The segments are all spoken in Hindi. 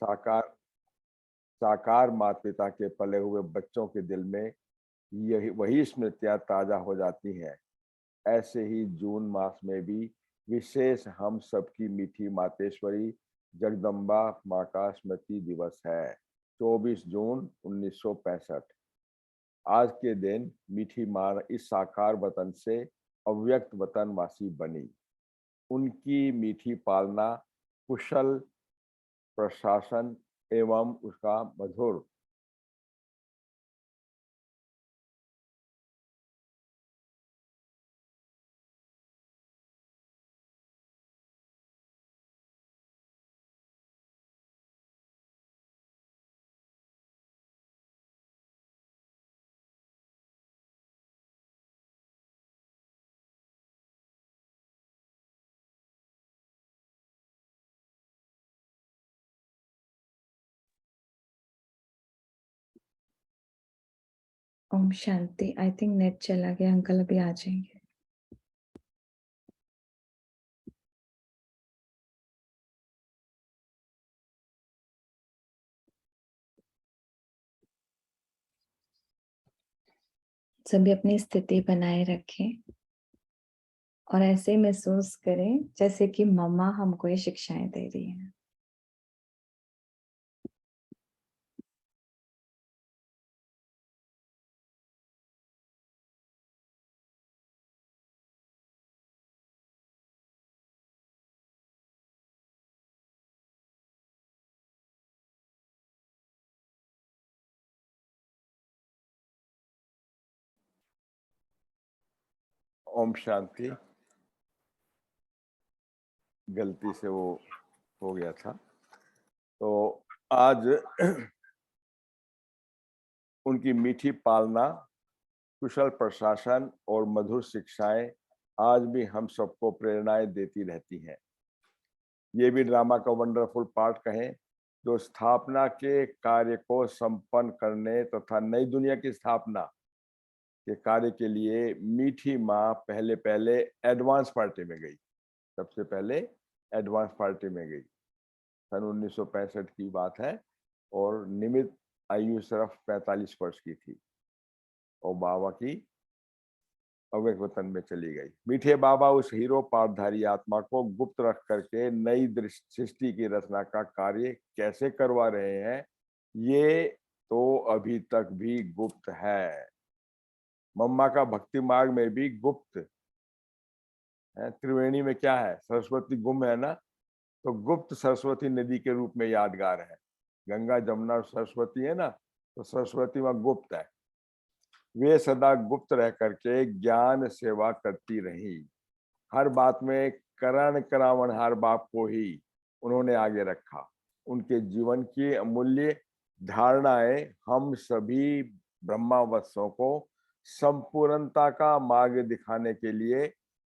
साकार साकार माता पिता के पले हुए बच्चों के दिल में यही वही स्मृतियां ताजा हो जाती हैं। ऐसे ही जून मास में भी विशेष हम सबकी मीठी मातेश्वरी जगदम्बा माँ का स्मृति दिवस है। 24 जून 1965। आज के दिन मीठी माँ इस साकार वतन से अव्यक्त वतनवासी बनी। उनकी मीठी पालना, कुशल प्रशासन एवं उसका मधुर Om Shanti. I think net चला गया, अंकल अभी आ जाएंगे। सभी अपनी स्थिति बनाए रखें और ऐसे महसूस करें जैसे कि मम्मा हमको ये शिक्षाएं दे रही हैं। ओम शांति। गलती से वो हो गया था। तो आज उनकी मीठी पालना, कुशल प्रशासन और मधुर शिक्षाएं आज भी हम सबको प्रेरणाएं देती रहती हैं। ये भी ड्रामा का वंडरफुल पार्ट कहें, जो स्थापना के कार्य को संपन्न करने तथा नई दुनिया की स्थापना के कार्य के लिए मीठी माँ पहले पहले एडवांस पार्टी में गई। सबसे पहले एडवांस पार्टी में गई। सन 1965 की बात है और निमित आयु सिर्फ 45 वर्ष की थी और बाबा की अव्यक्त वतन में चली गई। मीठे बाबा उस हीरो पापधारी आत्मा को गुप्त रख करके नई सृष्टि की रचना का कार्य कैसे करवा रहे हैं, ये तो अभी तक भी गुप्त है। मम्मा का भक्ति मार्ग में भी गुप्त है। त्रिवेणी में क्या है? सरस्वती गुम है ना, तो गुप्त सरस्वती नदी के रूप में यादगार है। गंगा जमुना और सरस्वती है ना, तो सरस्वती वहां गुप्त है। वे सदा गुप्त रह करके ज्ञान सेवा करती रही। हर बात में करण करावनहार बाप को ही उन्होंने आगे रखा। उनके जीवन की अमूल्य धारणाएं हम सभी ब्रह्मावत्सों को संपूर्णता का मार्ग दिखाने के लिए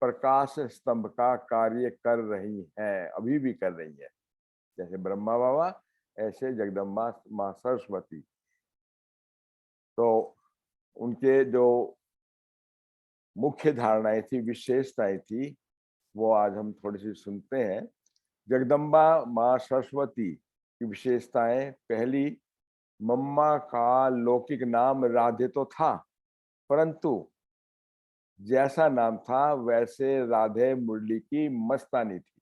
प्रकाश स्तंभ का कार्य कर रही हैं, अभी भी कर रही हैं। जैसे ब्रह्मा बाबा, ऐसे जगदम्बा माँ सरस्वती। तो उनके जो मुख्य धारणाएं थी, विशेषताएं थी, वो आज हम थोड़ी सी सुनते हैं। जगदम्बा माँ सरस्वती की विशेषताएं: पहली, मम्मा का लौकिक नाम राधे तो था, परंतु जैसा नाम था वैसे राधे मुरली की मस्तानी थी।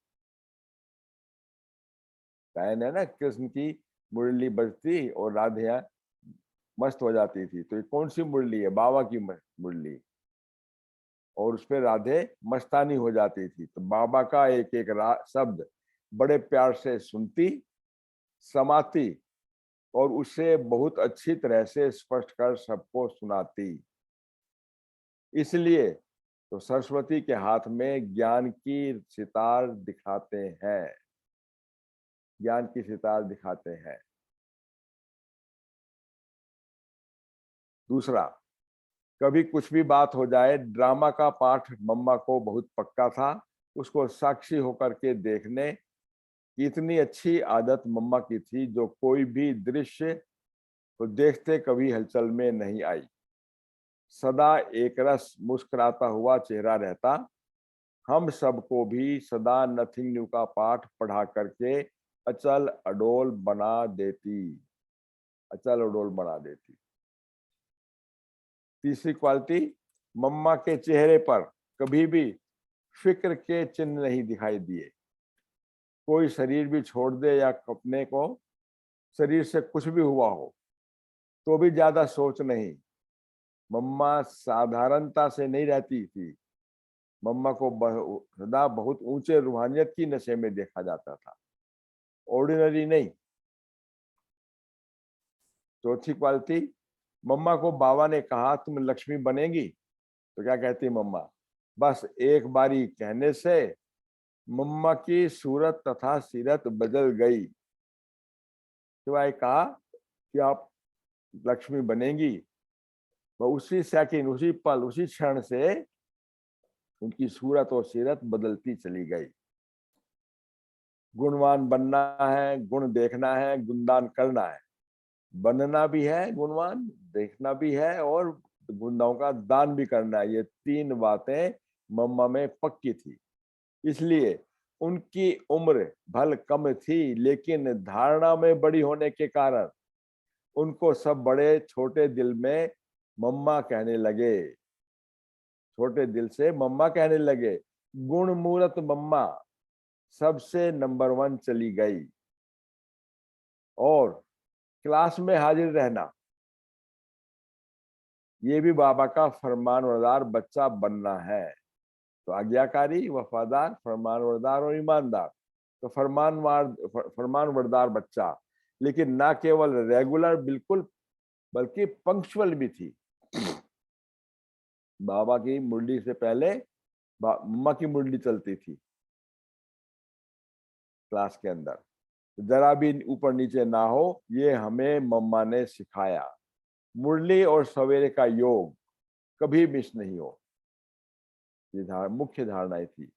कहने है ना, कृष्ण की मुरली बजती और राधे मस्त हो जाती थी। तो ये कौन सी मुरली है? बाबा की मुरली, और उसपे राधे मस्तानी हो जाती थी। तो बाबा का एक एक शब्द बड़े प्यार से सुनती, समाती और उसे बहुत अच्छी तरह से स्पष्ट कर सबको सुनाती। इसलिए तो सरस्वती के हाथ में ज्ञान की सितार दिखाते हैं, ज्ञान की सितार दिखाते हैं। दूसरा, कभी कुछ भी बात हो जाए, ड्रामा का पाठ मम्मा को बहुत पक्का था। उसको साक्षी होकर के देखने की इतनी अच्छी आदत मम्मा की थी, जो कोई भी दृश्य तो देखते कभी हलचल में नहीं आई। सदा एक रस मुस्कुराता हुआ चेहरा रहता। हम सबको भी सदा नथिंग न्यू का पाठ पढ़ा करके अचल अडोल बना देती, अचल अडोल बना देती। तीसरी क्वालिटी, मम्मा के चेहरे पर कभी भी फिक्र के चिन्ह नहीं दिखाई दिए। कोई शरीर भी छोड़ दे या अपने को शरीर से कुछ भी हुआ हो तो भी ज्यादा सोच नहीं। मम्मा साधारणता से नहीं रहती थी। मम्मा को सदा बहुत ऊंचे रूहानियत की नशे में देखा जाता था, ऑर्डिनरी नहीं। चौथी क्वालिटी, मम्मा को बाबा ने कहा तुम लक्ष्मी बनेगी, तो क्या कहती मम्मा? बस एक बारी कहने से मम्मा की सूरत तथा सीरत बदल गई। सिवाय कहा कि आप लक्ष्मी बनेंगी, वह उसी सेकंड, उसी पल, उसी क्षण से उनकी सूरत और सीरत बदलती चली गई। गुणवान बनना है, गुण देखना है, गुणदान करना है। बनना भी है गुणवान, देखना भी है और गुणों का दान भी करना है। ये तीन बातें मम्मा में पक्की थी। इसलिए उनकी उम्र भल कम थी, लेकिन धारणा में बड़ी होने के कारण उनको सब बड़े छोटे दिल में मम्मा कहने लगे। छोटे दिल से मम्मा कहने लगे। गुण मूरत मम्मा सबसे नंबर 1 चली गई। और क्लास में हाजिर रहना, ये भी बाबा का फरमानबरदार बच्चा बनना है। तो आज्ञाकारी, वफादार, फरमानबरदार और ईमानदार। तो फरमानबरदार बच्चा, लेकिन ना केवल रेगुलर बिल्कुल, बल्कि पंक्चुअल भी थी। बाबा की मुरली से पहले मम्मा की मुरली चलती थी क्लास के अंदर। जरा भी ऊपर नीचे ना हो, ये हमें मम्मा ने सिखाया। मुरली और सवेरे का योग कभी मिस नहीं हो, ये मुख्य धारणा थी।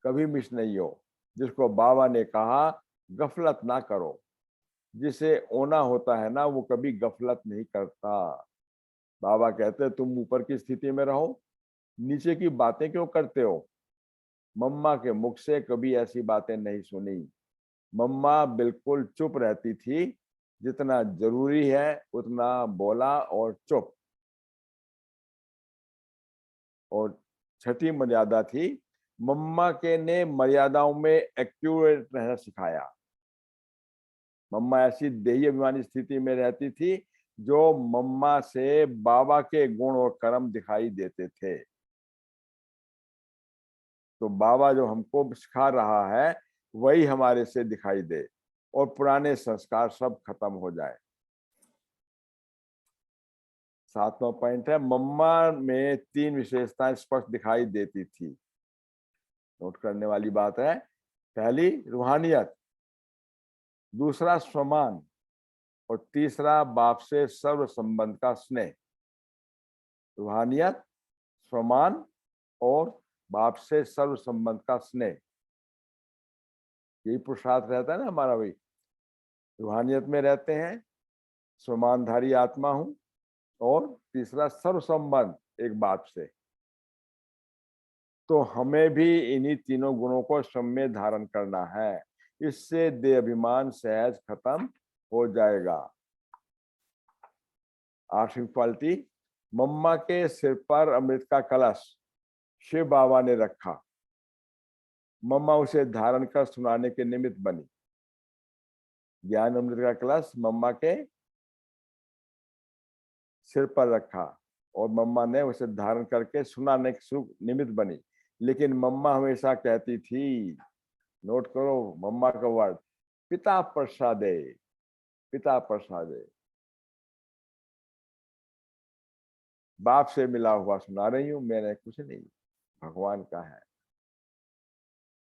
कभी मिस नहीं हो। जिसको बाबा ने कहा गफलत ना करो, जिसे ओना होता है ना, वो कभी गफलत नहीं करता। बाबा कहते तुम ऊपर की स्थिति में रहो, नीचे की बातें क्यों करते हो? मम्मा के मुख से कभी ऐसी बातें नहीं सुनी। मम्मा बिल्कुल चुप रहती थी, जितना जरूरी है उतना बोला और चुप। और छठी मर्यादा थी, मम्मा के ने मर्यादाओं में एक्यूरेट रहना सिखाया। मम्मा ऐसी देही अभिमानी स्थिति में रहती थी जो मम्मा से बाबा के गुण और कर्म दिखाई देते थे। तो बाबा जो हमको सिखा रहा है वही हमारे से दिखाई दे और पुराने संस्कार सब खत्म हो जाए। 7वां पॉइंट है, मम्मा में 3 विशेषताएं स्पष्ट दिखाई देती थी। नोट करने वाली बात है। पहली, रूहानियत। दूसरा, स्वमान। और तीसरा, बाप से सर्व संबंध का स्नेह। रूहानियत, स्वमान और बाप से सर्व संबंध का स्नेह, यही पुरुषार्थ रहता है ना हमारा। भाई रूहानियत में रहते हैं, स्वमानधारी आत्मा हूं, और तीसरा सर्व संबंध एक बाप से। तो हमें भी इन्हीं तीनों गुणों को स्वयं में धारण करना है। इससे देह अभिमान सहज खत्म हो जाएगा। 8वीं क्वालिटी, मम्मा के सिर पर अमृत का कलश शिव बाबा ने रखा। मम्मा उसे धारण कर सुनाने के निमित्त बनी। ज्ञान अमृत का कलश मम्मा के सिर पर रखा और मम्मा ने उसे धारण करके सुनाने के निमित्त बनी। लेकिन मम्मा हमेशा कहती थी, नोट करो मम्मा का वर्ड, पिता प्रसादे, पिता प्रसादे। बाप से मिला हुआ सुना रही हूं, मैंने कुछ नहीं, भगवान का है।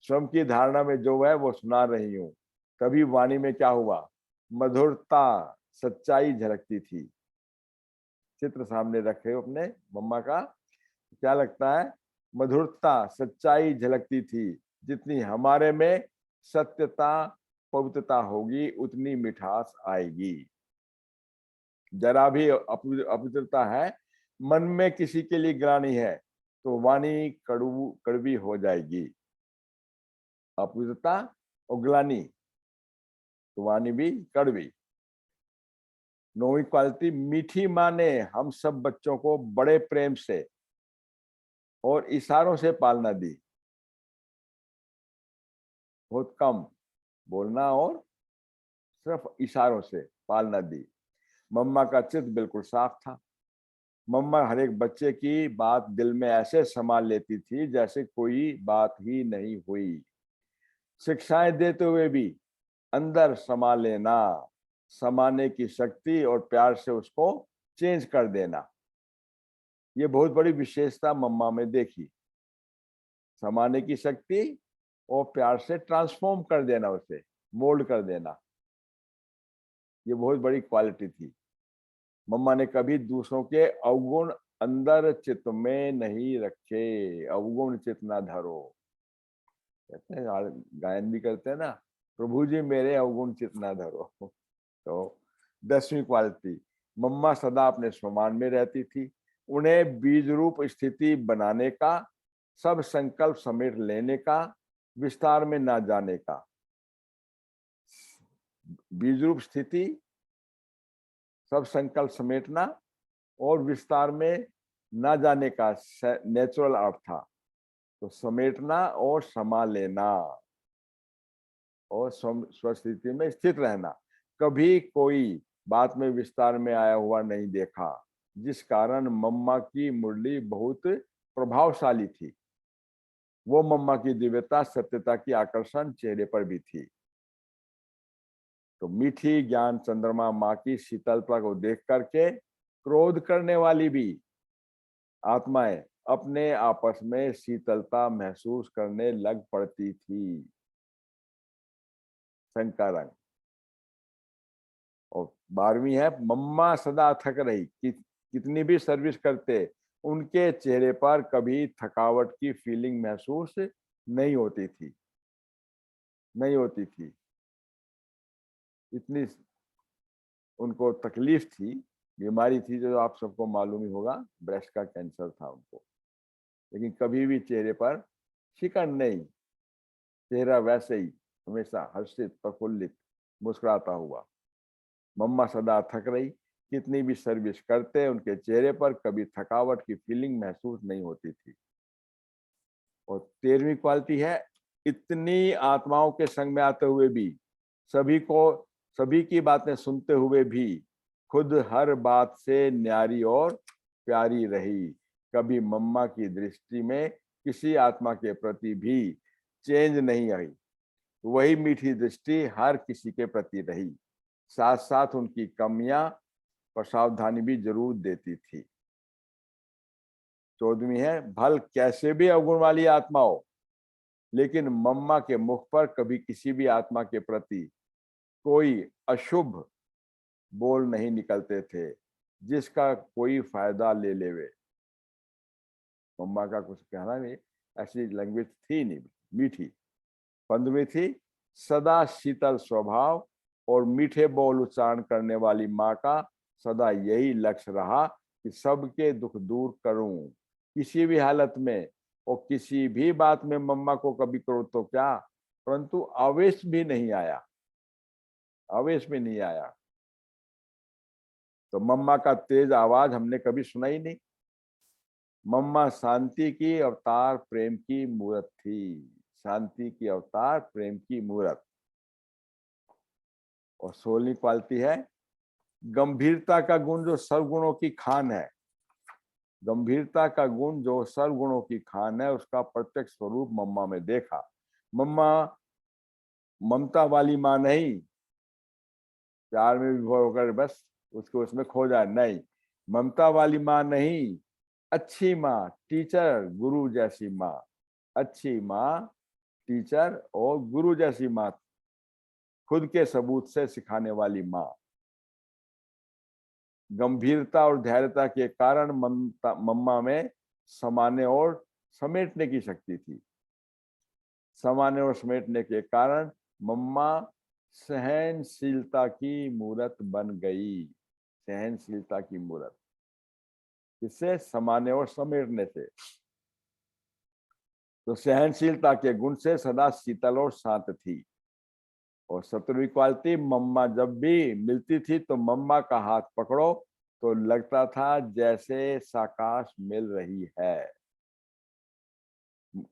स्वयं की धारणा में जो है वो सुना रही हूं। तभी वाणी में क्या हुआ, मधुरता, सच्चाई झलकती थी। चित्र सामने रखे हो अपने मम्मा का, क्या लगता है? मधुरता, सच्चाई झलकती थी। जितनी हमारे में सत्यता, पवित्रता होगी, उतनी मिठास आएगी। जरा भी अपवित्रता है, मन में किसी के लिए ग्लानि है, तो वाणी कड़वी हो जाएगी। अपवित्रता और ग्लानि तो वाणी भी कड़वी। 9वीं क्वालिटी, मीठी माँ ने हम सब बच्चों को बड़े प्रेम से और इशारों से पालना दी। बहुत कम बोलना और सिर्फ इशारों से पालना दी। मम्मा का चित्त बिल्कुल साफ था। मम्मा हर एक बच्चे की बात दिल में ऐसे संभाल लेती थी जैसे कोई बात ही नहीं हुई। शिक्षाएं देते हुए भी अंदर समा लेना, समाने की शक्ति और प्यार से उसको चेंज कर देना, ये बहुत बड़ी विशेषता मम्मा में देखी। समाने की शक्ति और प्यार से ट्रांसफॉर्म कर देना, उसे मोल्ड कर देना, ये बहुत बड़ी क्वालिटी थी। मम्मा ने कभी दूसरों के अवगुण अंदर चित्त में नहीं रखे। अवगुण चित्त ना धरो, कहते हैं, गायन भी करते हैं ना, प्रभु जी मेरे अवगुण चित्त ना धरो। तो 10वीं क्वालिटी, मम्मा सदा अपने स्वमान में रहती थी। उन्हें बीज रूप स्थिति बनाने का, सब संकल्प समेट लेने का, विस्तार में ना जाने का। बीज रूप स्थिति, सब संकल्प समेटना और विस्तार में ना जाने का नेचुरल अर्थ था। तो समेटना और समा लेना और स्वस्थिति में स्थित रहना। कभी कोई बात में विस्तार में आया हुआ नहीं देखा, जिस कारण मम्मा की मुरली बहुत प्रभावशाली थी। वो मम्मा की दिव्यता, सत्यता की आकर्षण चेहरे पर भी थी। तो मीठी ज्ञान चंद्रमा माँ की शीतलता को देख करके क्रोध करने वाली भी आत्माएं अपने आपस में शीतलता महसूस करने लग पड़ती थी। शंकरंग। और 12वीं है, मम्मा सदा थक रही, कितनी भी सर्विस करते उनके चेहरे पर कभी थकावट की फीलिंग महसूस नहीं होती थी, नहीं होती थी। इतनी उनको तकलीफ थी, बीमारी थी जो आप सबको मालूम ही होगा, ब्रेस्ट का कैंसर था उनको, लेकिन कभी भी चेहरे पर शिकन नहीं, चेहरा वैसे ही हमेशा हर्षित, प्रफुल्लित, मुस्कुराता हुआ। मम्मा सदा थक रही, कितनी भी सर्विस करते उनके चेहरे पर कभी थकावट की फीलिंग महसूस नहीं होती थी। और 13वीं क्वालिटी है, इतनी आत्माओं के संग में आते हुए भी, सभी की बातें सुनते हुए भी खुद हर बात से न्यारी और प्यारी रही। कभी मम्मा की दृष्टि में किसी आत्मा के प्रति भी चेंज नहीं आई। वही मीठी दृष्टि हर किसी के प्रति रही, साथ साथ उनकी कमियां पर सावधानी भी जरूर देती थी। 14वीं है, भल कैसे भी अवगुण वाली आत्मा हो, लेकिन मम्मा के मुख पर कभी किसी भी आत्मा के प्रति कोई अशुभ बोल नहीं निकलते थे, जिसका कोई फायदा ले लेवे। मम्मा का कुछ कहना नहीं, ऐसी लैंग्वेज थी नहीं, मीठी। 15वीं थी, सदा शीतल स्वभाव और मीठे बोल उच्चारण करने वाली माँ का सदा यही लक्ष्य रहा कि सबके दुख दूर करूं। किसी भी हालत में और किसी भी बात में मम्मा को कभी क्रोध तो क्या, परंतु आवेश भी नहीं आया, आवेश भी नहीं आया। तो मम्मा का तेज आवाज हमने कभी सुना ही नहीं। मम्मा शांति की अवतार, प्रेम की मूर्त थी। शांति की अवतार, प्रेम की मूर्त। और 16वीं क्वालिटी है, गंभीरता का गुण जो सर्वगुणों की खान है। गंभीरता का गुण जो सर्वगुणों की खान है, उसका प्रत्यक्ष स्वरूप मम्मा में देखा। मम्मा ममता वाली माँ नहीं, प्यार में विभोर होकर बस उसको उसमें खो जाए, नहीं। ममता वाली माँ नहीं, अच्छी माँ, टीचर, गुरु जैसी माँ। अच्छी माँ, टीचर और गुरु जैसी माँ, खुद के सबूत से सिखाने वाली माँ। गंभीरता और धैर्यता के कारण मम्मा में समाने और समेटने की शक्ति थी। समाने और समेटने के कारण मम्मा सहनशीलता की मूर्त बन गई। सहनशीलता की मूर्त, इससे समाने और समेटने से। तो सहनशीलता के गुण से सदा शीतल और शांत थी। और 17वीं क्वालिटी, मम्मा जब भी मिलती थी तो मम्मा का हाथ पकड़ो तो लगता था जैसे साकाश मिल रही है,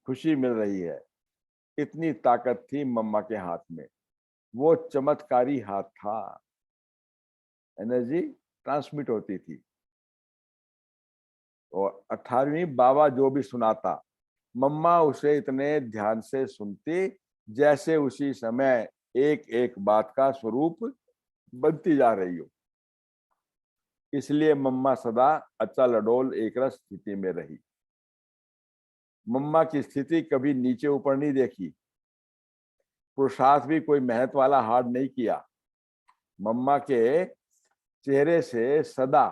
खुशी मिल रही है। इतनी ताकत थी मम्मा के हाथ में, वो चमत्कारी हाथ था, एनर्जी ट्रांसमिट होती थी। और 18वीं, बाबा जो भी सुनाता मम्मा उसे इतने ध्यान से सुनती जैसे उसी समय एक एक बात का स्वरूप बनती जा रही हो। इसलिए मम्मा सदा अचल अडोल एकरस स्थिति में रही। मम्मा की स्थिति कभी नीचे ऊपर नहीं देखी, पुरुषार्थ भी कोई मेहनत वाला हार्ड नहीं किया। मम्मा के चेहरे से सदा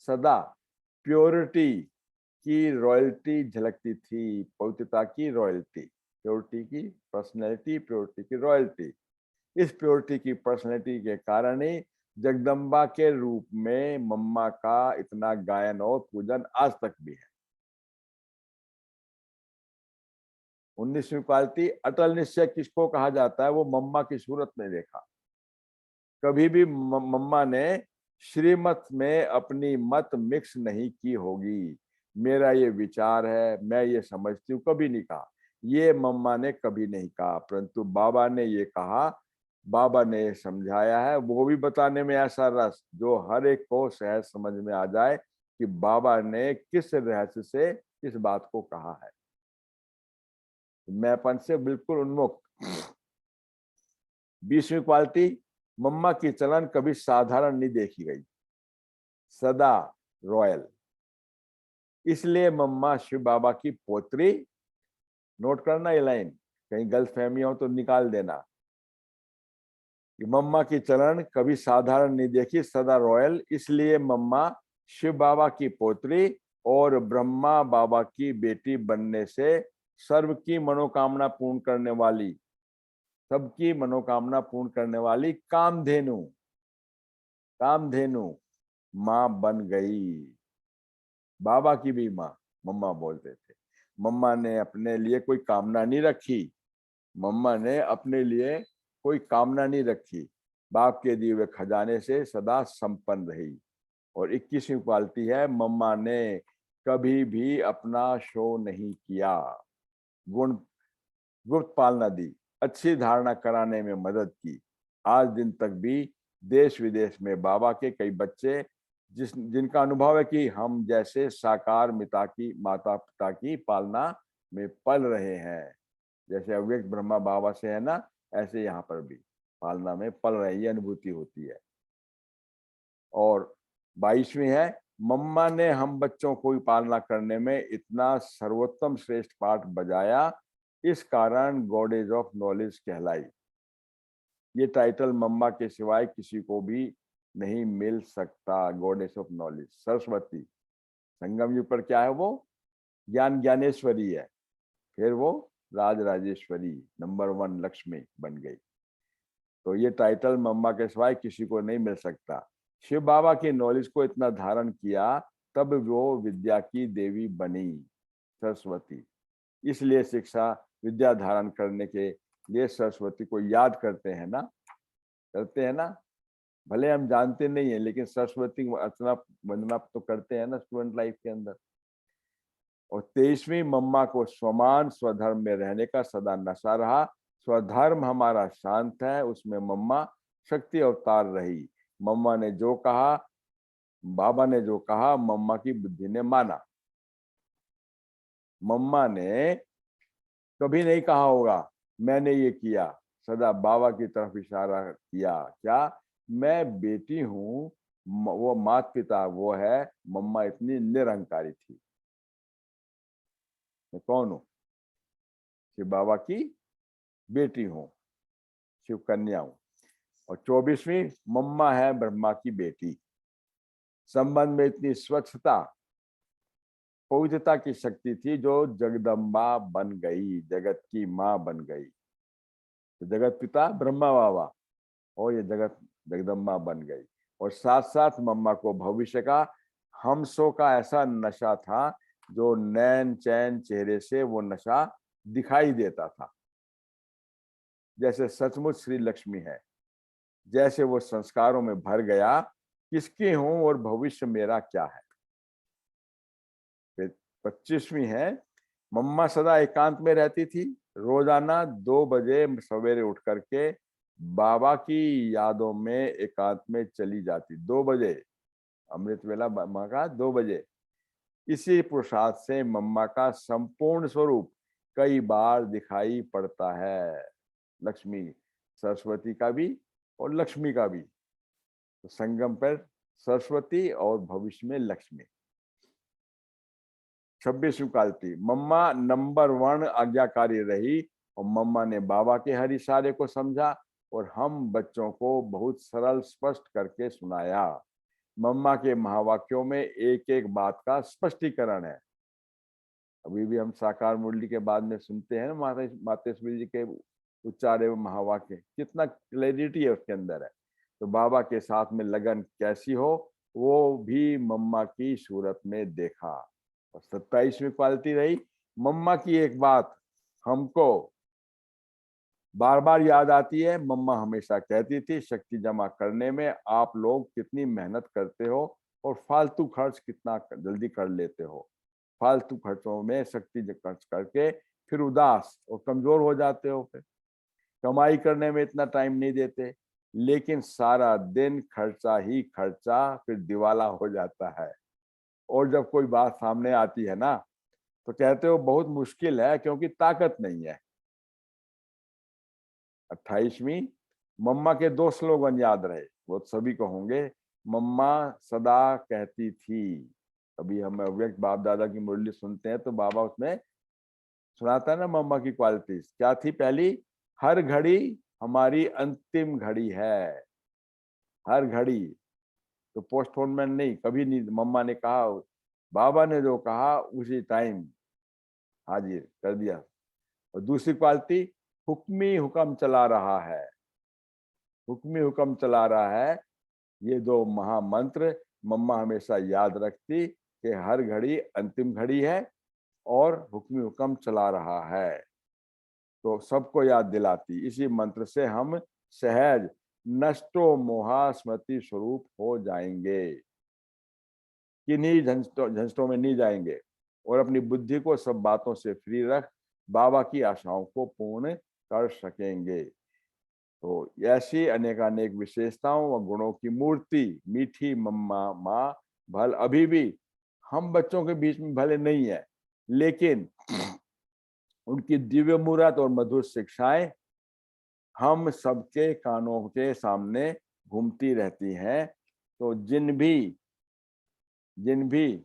सदा प्योरिटी की रॉयल्टी झलकती थी, पवित्रता की रॉयल्टी, प्योरिटी की पर्सनैलिटी, प्योरिटी की रॉयल्टी। इस प्योरिटी की पर्सनैलिटी के कारण ही जगदम्बा के रूप में मम्मा का इतना गायन और पूजन आज तक भी है। 19वीं क्वालिटी, अटल निश्चय किसको कहा जाता है? वो मम्मा की सूरत में देखा। कभी भी मम्मा ने श्रीमत में अपनी मत मिक्स नहीं की होगी। मेरा ये विचार है, मैं ये समझती हूँ, कभी नहीं कहा। ये मम्मा ने कभी नहीं कहा, परंतु बाबा ने ये कहा, बाबा ने समझाया है, वो भी बताने में ऐसा रस जो हर एक को सहज समझ में आ जाए कि बाबा ने किस रहस्य से इस बात को कहा है। मैंपन से बिल्कुल उन्मुक्त। 20वीं क्वालिटी, मम्मा की चलन कभी साधारण नहीं देखी गई, सदा रॉयल। इसलिए मम्मा शिव बाबा की पोत्री, नोट करना ये लाइन, कहीं गलत फहमी हो तो निकाल देना। मम्मा की चलन कभी साधारण नहीं देखी, सदा रॉयल। इसलिए मम्मा शिव बाबा की पोत्री और ब्रह्मा बाबा की बेटी बनने से सर्व की मनोकामना पूर्ण करने वाली, सबकी मनोकामना पूर्ण करने वाली कामधेनु, कामधेनु मां बन गई। बाबा की भी मां मम्मा बोलते थे। मम्मा ने अपने लिए कोई कामना नहीं रखी, मम्मा ने अपने लिए कोई कामना नहीं रखी, बाप के दिए हुए खजाने से सदा संपन्न रही। और 21वीं क्वालिटी है, मम्मा ने कभी भी अपना शो नहीं किया, गुण गुप्त पालना दी, अच्छी धारणा कराने में मदद की। आज दिन तक भी देश विदेश में बाबा के कई बच्चे जिनका अनुभव है कि हम जैसे साकार मिता की माता पिता की पालना में पल रहे हैं, जैसे अव्यक्त ब्रह्मा बाबा से है ना, ऐसे यहाँ पर भी पालना में पल रहे, ये अनुभूति होती है। और 22वीं है, मम्मा ने हम बच्चों को पालना करने में इतना सर्वोत्तम श्रेष्ठ पाठ बजाया, इस कारण गॉडेज ऑफ नॉलेज कहलाई। ये टाइटल मम्मा के सिवाय किसी को भी नहीं मिल सकता। गॉडेज ऑफ नॉलेज सरस्वती, संगम युग पर क्या है वो? ज्ञान ज्ञानेश्वरी है, फिर वो राज राजेश्वरी नंबर 1 लक्ष्मी बन गई। तो ये टाइटल मम्मा के सिवाय किसी को नहीं मिल सकता। शिव बाबा की नॉलेज को इतना धारण किया, तब वो विद्या की देवी बनी सरस्वती। इसलिए शिक्षा विद्या धारण करने के लिए सरस्वती को याद करते हैं ना, करते हैं ना। भले हम जानते नहीं है, लेकिन सरस्वती अर्चना वंदना तो करते हैं ना स्टूडेंट लाइफ के अंदर। और 23वीं, मम्मा को स्वमान स्वधर्म में रहने का सदा नशा रहा। स्वधर्म हमारा शांत है, उसमें मम्मा शक्ति अवतार रही। मम्मा ने जो कहा, बाबा ने जो कहा, मम्मा की बुद्धि ने माना। मम्मा ने कभी नहीं कहा होगा मैंने ये किया, सदा बाबा की तरफ इशारा किया, क्या मैं बेटी हूं, वो माता पिता वो है। मम्मा इतनी निरंकारी थी। मैं कौन हूं? शिव बाबा की बेटी हूं, शिव कन्या हूं। और 24वीं, मम्मा है ब्रह्मा की बेटी। संबंध में इतनी स्वच्छता पवित्रता की शक्ति थी जो जगदम्बा बन गई, जगत की मां बन गई। तो जगत पिता ब्रह्मा बाबा और ये जगत जगदम्बा बन गई। और साथ साथ मम्मा को भविष्य का हमसों का ऐसा नशा था जो नैन चैन चेहरे से वो नशा दिखाई देता था। जैसे सचमुच श्री लक्ष्मी है, जैसे वो संस्कारों में भर गया, किसकी हूं और भविष्य मेरा क्या है। फिर 25वीं है, मम्मा सदा एकांत में रहती थी, रोजाना 2 बजे सवेरे उठ करके बाबा की यादों में एकांत में चली जाती। 2 बजे अमृत वेला मम्मा का 2 बजे। इसी पुरुषार्थ से मम्मा का संपूर्ण स्वरूप कई बार दिखाई पड़ता है, लक्ष्मी सरस्वती का भी और लक्ष्मी का भी। तो संगम पर सरस्वती और भविष्य में लक्ष्मी। 26वीं कालती, मम्मा नंबर 1 आज्ञाकारी रही और मम्मा ने बाबा के हर इशारे को समझा और हम बच्चों को बहुत सरल स्पष्ट करके सुनाया। मम्मा के महावाक्यों में एक एक बात का स्पष्टीकरण है। अभी भी हम साकार मुरली के बाद में सुनते हैं ना, मातेश्वरी जी के उच्चारे हुए महावाक्य, कितना क्लैरिटी है उसके अंदर है। तो बाबा के साथ में लगन कैसी हो वो भी मम्मा की सूरत में देखा। और 27वीं क्वालिटी रही, मम्मा की एक बात हमको बार बार याद आती है। मम्मा हमेशा कहती थी, शक्ति जमा करने में आप लोग कितनी मेहनत करते हो और फालतू खर्च कितना जल्दी कर लेते हो। फालतू खर्चों में शक्ति खर्च करके फिर उदास और कमजोर हो जाते हो। फिर कमाई करने में इतना टाइम नहीं देते, लेकिन सारा दिन खर्चा ही खर्चा, फिर दिवाला हो जाता है। और जब कोई बात सामने आती है ना, तो कहते हो बहुत मुश्किल है क्योंकि ताकत नहीं है। 28वीं, मम्मा के 2 स्लोगन याद रहे, वो सभी को होंगे। मम्मा सदा कहती थी, अभी हम अव्यक्त बाप दादा की मुरली सुनते हैं तो बाबा उसमें सुनाता है ना मम्मा की क्वालिटीज क्या थी। पहली, हर घड़ी हमारी अंतिम घड़ी है। हर घड़ी, तो पोस्टपोनमेंट नहीं, कभी नहीं। मम्मा ने कहा, बाबा ने जो कहा उसी टाइम हाजिर कर दिया। और दूसरी क्वालिटी, हुक्मी हुक्म चला रहा है। हुक्मी हुक्म चला रहा है, ये 2 महामंत्र मम्मा हमेशा याद रखती कि हर घड़ी अंतिम घड़ी है और हुक्मी हुक्म चला रहा है, तो सबको याद दिलाती। इसी मंत्र से हम सहज नष्टो मोहा स्मृति स्वरूप हो जाएंगे, किन्हीं झंझटों में नहीं जाएंगे और अपनी बुद्धि को सब बातों से फ्री रख बाबा की आशाओं को पूर्ण कर सकेंगे। तो ऐसी अनेकानेक विशेषताओं व गुणों की मूर्ति मीठी मम्मा माँ भल अभी भी हम बच्चों के बीच में भले नहीं है, लेकिन उनकी दिव्य मूरत और मधुर शिक्षाएं हम सबके कानों के सामने घूमती रहती हैं। तो जिन भी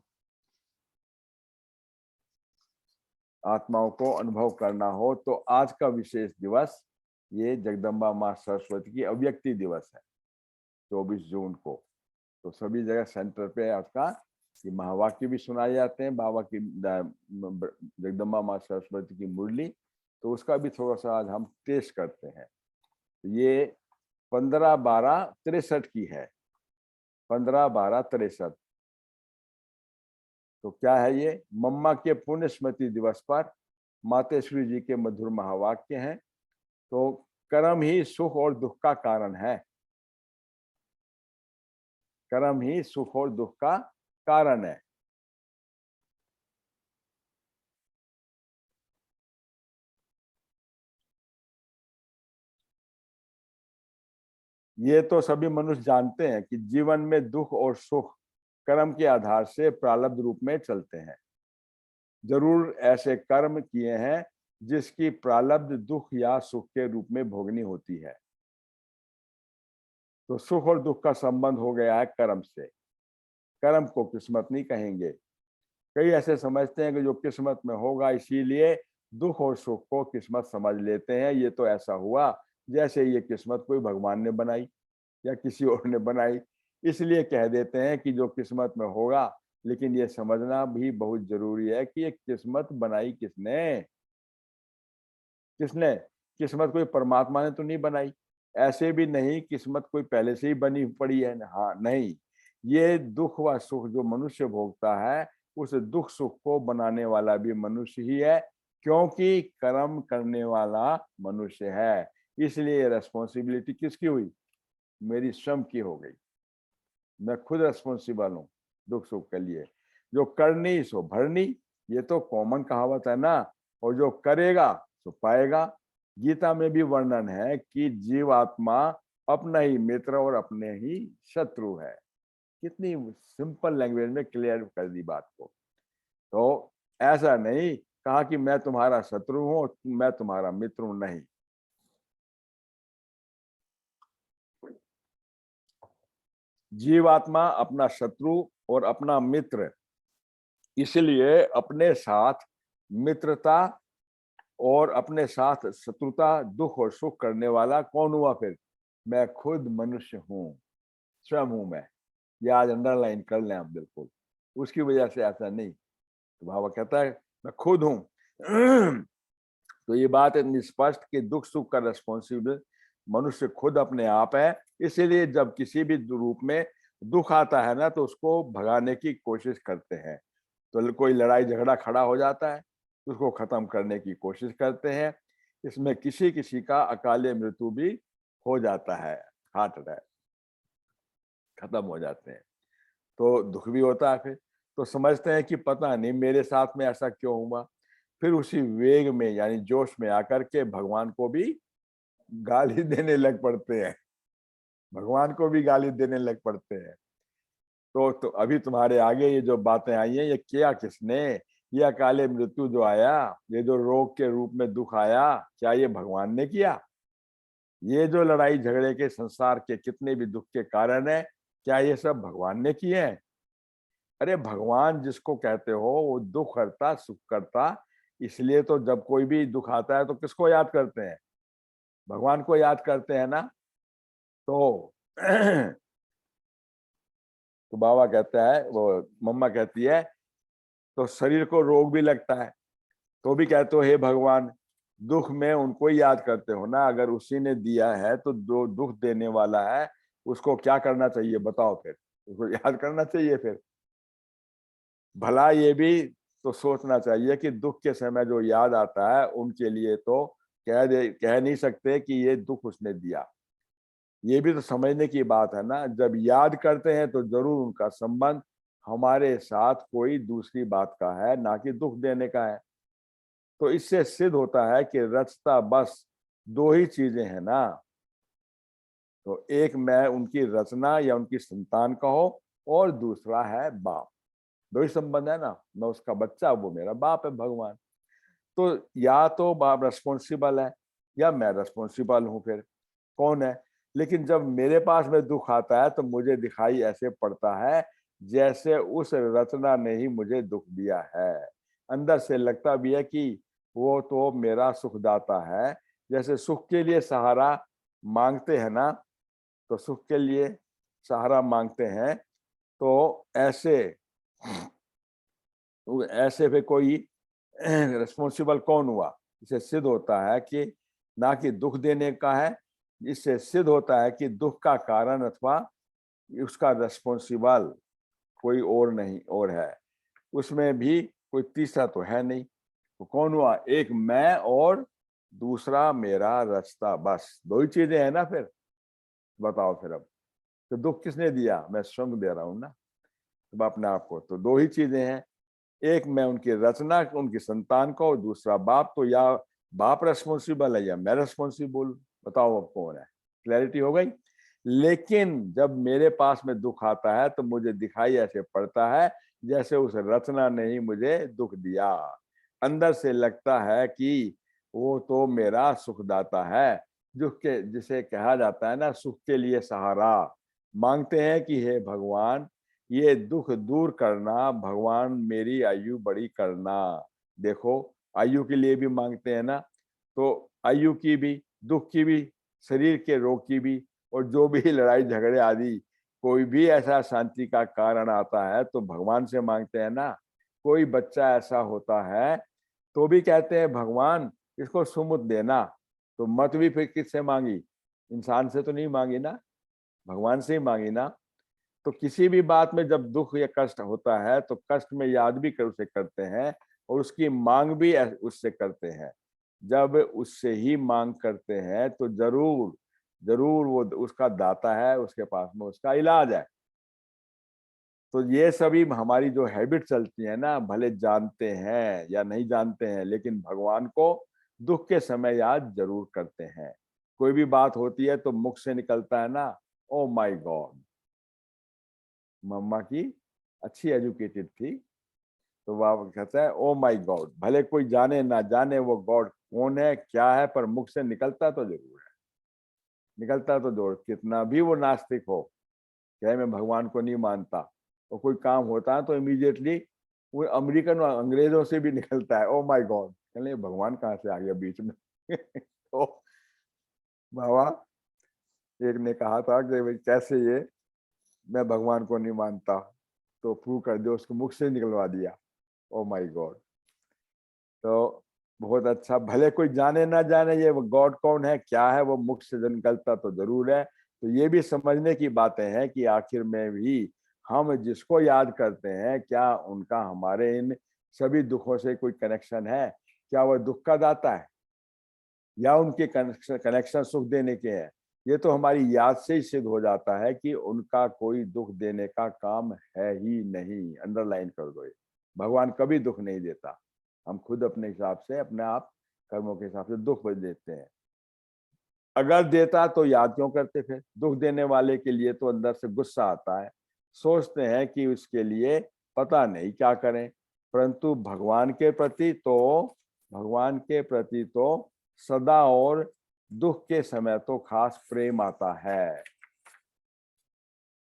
आत्माओं को अनुभव करना हो तो आज का विशेष दिवस ये जगदम्बा माँ सरस्वती की अव्यक्ति दिवस है, 24 जून को। तो सभी जगह सेंटर पे आपका ये महावाक्य भी सुनाए जाते हैं, बाबा की जगदम्बा माँ सरस्वती की मुरली, तो उसका भी थोड़ा सा आज हम टेस्ट करते हैं। ये 15/12/63 की है, 15/12/63। तो क्या है ये? मम्मा के पुण्य स्मृति दिवस पर मातेश्वरी जी के मधुर महावाक्य हैं। तो कर्म ही सुख और दुख का कारण है। कर्म ही सुख और दुख का कारण है। ये तो सभी मनुष्य जानते हैं कि जीवन में दुख और सुख कर्म के आधार से प्रारब्ध रूप में चलते हैं। जरूर ऐसे कर्म किए हैं जिसकी प्रारब्ध दुख या सुख के रूप में भोगनी होती है। तो सुख और दुख का संबंध हो गया है कर्म से। कर्म को किस्मत नहीं कहेंगे। कई ऐसे समझते हैं कि जो किस्मत में होगा, इसीलिए दुख और सुख को किस्मत समझ लेते हैं। ये तो ऐसा हुआ जैसे ये किस्मत कोई भगवान ने बनाई या किसी और ने बनाई, इसलिए कह देते हैं कि जो किस्मत में होगा। लेकिन ये समझना भी बहुत जरूरी है कि ये किस्मत बनाई किसने? किसने? किस्मत कोई परमात्मा ने तो नहीं बनाई। ऐसे भी नहीं किस्मत कोई पहले से ही बनी पड़ी है। हाँ, नहीं, ये दुख व सुख जो मनुष्य भोगता है, उस दुख सुख को बनाने वाला भी मनुष्य ही है, क्योंकि कर्म करने वाला मनुष्य है। इसलिए रेस्पॉन्सिबिलिटी किसकी हुई? मेरी स्वयं की हो गई। मैं खुद रेस्पॉन्सिबल हूँ दुख सुख के लिए। जो करनी सो भरनी, ये तो कॉमन कहावत है ना। और जो करेगा सो पाएगा। गीता में भी वर्णन है कि जीवात्मा अपना ही मित्र और अपने ही शत्रु है। कितनी सिंपल लैंग्वेज में क्लियर कर दी बात को। तो ऐसा नहीं कहा कि मैं तुम्हारा शत्रु हूं और मैं तुम्हारा मित्र हूं, नहीं। जीवात्मा अपना शत्रु और अपना मित्र, इसलिए अपने साथ मित्रता और अपने साथ शत्रुता, दुख और सुख करने वाला कौन हुआ फिर? मैं खुद मनुष्य हूं, स्वयं हूं मैं। ये आज अंडरलाइन कर लें आप बिल्कुल। उसकी वजह से ऐसा नहीं। तो बाबा कहता है मैं खुद हूं। तो ये बात इतनी स्पष्ट कि दुख सुख का रेस्पॉन्सिबल मनुष्य खुद अपने आप है। इसीलिए जब किसी भी रूप में दुख आता है ना, तो उसको भगाने की कोशिश करते हैं। तो कोई लड़ाई झगड़ा खड़ा हो जाता है, उसको खत्म करने की कोशिश करते हैं। इसमें किसी किसी का अकाले मृत्यु भी हो जाता है, हार्ट अटैक, खत्म हो जाते हैं। तो दुख भी होता है फिर। तो समझते हैं कि पता नहीं मेरे साथ में ऐसा क्यों हुआ। फिर उसी वेग में यानी जोश में आकर के भगवान को भी गाली देने लग पड़ते हैं। भगवान को भी गाली देने लग पड़ते हैं। तो अभी तुम्हारे आगे ये जो बातें आई हैं, ये किया किसने? ये अकाले मृत्यु जो आया, ये जो रोग के रूप में दुख आया, क्या ये भगवान ने किया? ये जो लड़ाई झगड़े के संसार के कितने भी दुख के कारण है, क्या ये सब भगवान ने किए हैं? अरे भगवान जिसको कहते हो वो दुख करता सुख करता। इसलिए तो जब कोई भी दुख आता है तो किसको याद करते हैं? भगवान को याद करते हैं ना। तो तो बाबा कहता है, वो मम्मा कहती है, तो शरीर को रोग भी लगता है तो भी कहते हो हे भगवान। दुख में उनको ही याद करते हो ना। अगर उसी ने दिया है तो जो दुख देने वाला है उसको क्या करना चाहिए बताओ फिर? उसको याद करना चाहिए फिर। भला ये भी तो सोचना चाहिए कि दुख के समय जो याद आता है उनके लिए तो कह नहीं सकते कि ये दुख उसने दिया। ये भी तो समझने की बात है ना। जब याद करते हैं तो जरूर उनका संबंध हमारे साथ कोई दूसरी बात का है, ना कि दुख देने का है। तो इससे सिद्ध होता है कि रचता बस दो ही चीजें हैं ना। तो एक मैं उनकी रचना या उनकी संतान कहो, और दूसरा है बाप। दो ही संबंध है ना। मैं उसका बच्चा, वो मेरा बाप है भगवान। तो या तो बाप रेस्पॉन्सिबल है या मैं रेस्पॉन्सिबल हूं। फिर कौन है? लेकिन जब मेरे पास में दुख आता है तो मुझे दिखाई ऐसे पड़ता है जैसे उस रचना ने ही मुझे दुख दिया है। अंदर से लगता भी है कि वो तो मेरा सुखदाता है। जैसे सुख के लिए सहारा मांगते हैं ना, तो सुख के लिए सहारा मांगते हैं। तो ऐसे ऐसे पे कोई रिस्पॉन्सिबल कौन हुआ? इससे सिद्ध होता है कि ना कि दुख देने का है। इससे सिद्ध होता है कि दुख का कारण अथवा उसका रिस्पॉन्सिबल कोई और नहीं और है। उसमें भी कोई तीसरा तो है नहीं। तो कौन हुआ? एक मैं और दूसरा मेरा रास्ता। बस दो ही चीजें हैं ना फिर। बताओ फिर अब तो दुख किसने दिया? मैं स्वयं दे रहा हूं ना। तो अपने आप को तो दो ही चीजें हैं। एक मैं उनकी रचना, उनकी संतान को, और दूसरा बाप। तो या बाप रेस्पॉन्सिबल है या मैं रेस्पॉन्सिबल। बताओ अब कौन है? क्लैरिटी हो गई। लेकिन जब मेरे पास में दुख आता है तो मुझे दिखाई ऐसे पड़ता है जैसे उस रचना ने ही मुझे दुख दिया। अंदर से लगता है कि वो तो मेरा सुखदाता है। दुख के जिसे कहा जाता है ना, सुख के लिए सहारा मांगते हैं कि हे भगवान ये दुख दूर करना, भगवान मेरी आयु बड़ी करना। देखो आयु के लिए भी मांगते हैं ना। तो आयु की भी, दुख की भी, शरीर के रोग की भी, और जो भी लड़ाई झगड़े आदि कोई भी ऐसा शांति का कारण आता है तो भगवान से मांगते हैं ना। कोई बच्चा ऐसा होता है तो भी कहते हैं भगवान इसको सुमुत देना। तो मत भी फिर किससे मांगी? इंसान से तो नहीं मांगी ना, भगवान से ही मांगी ना। तो किसी भी बात में जब दुख या कष्ट होता है तो कष्ट में याद भी कर उसे करते हैं और उसकी मांग भी उससे करते हैं। जब उससे ही मांग करते हैं तो जरूर जरूर वो उसका दाता है, उसके पास में उसका इलाज है। तो ये सभी हमारी जो हैबिट चलती है ना, भले जानते हैं या नहीं जानते हैं, लेकिन भगवान को दुख के समय याद जरूर करते हैं। कोई भी बात होती है तो मुख से निकलता है ना, ओ माय गॉड। मम्मा की अच्छी एजुकेटेड थी, तो वह कहता है ओ माय गॉड। भले कोई जाने ना जाने वो गॉड कौन है क्या है, पर मुख से निकलता तो जरूर है, निकलता तो जरूर। कितना भी वो नास्तिक हो, चाहे मैं भगवान को नहीं मानता, तो कोई काम होता है तो इमीडिएटली वो अमेरिकन और अंग्रेजों से भी निकलता है, ओ माय गॉड। कहले भगवान कहाँ से आ गया बीच में। तो बाबा एक ने कहा था कि भाई कैसे ये, मैं भगवान को नहीं मानता, तो प्रूव कर दो। उसको मुख से निकलवा दिया, ओ माय गॉड। तो बहुत अच्छा, भले कोई जाने ना जाने ये गॉड कौन है क्या है, वो मुख से निकलता तो जरूर है। तो ये भी समझने की बातें हैं कि आखिर में भी हम जिसको याद करते हैं, क्या उनका हमारे इन सभी दुखों से कोई कनेक्शन है? क्या वह दुख का दाता है या उनके कनेक्शन सुख देने के हैं? ये तो हमारी याद से ही सिद्ध हो जाता है कि उनका कोई दुख देने का काम है ही नहीं। अंडरलाइन कर दो ये, भगवान कभी दुख नहीं देता। हम खुद अपने हिसाब से, अपने आप कर्मों के हिसाब से दुख देते हैं। अगर देता तो याद क्यों करते? फिर दुख देने वाले के लिए तो अंदर से गुस्सा आता है, सोचते हैं कि उसके लिए पता नहीं क्या करें। परंतु भगवान के प्रति तो सदा और दुख के समय तो खास प्रेम आता है।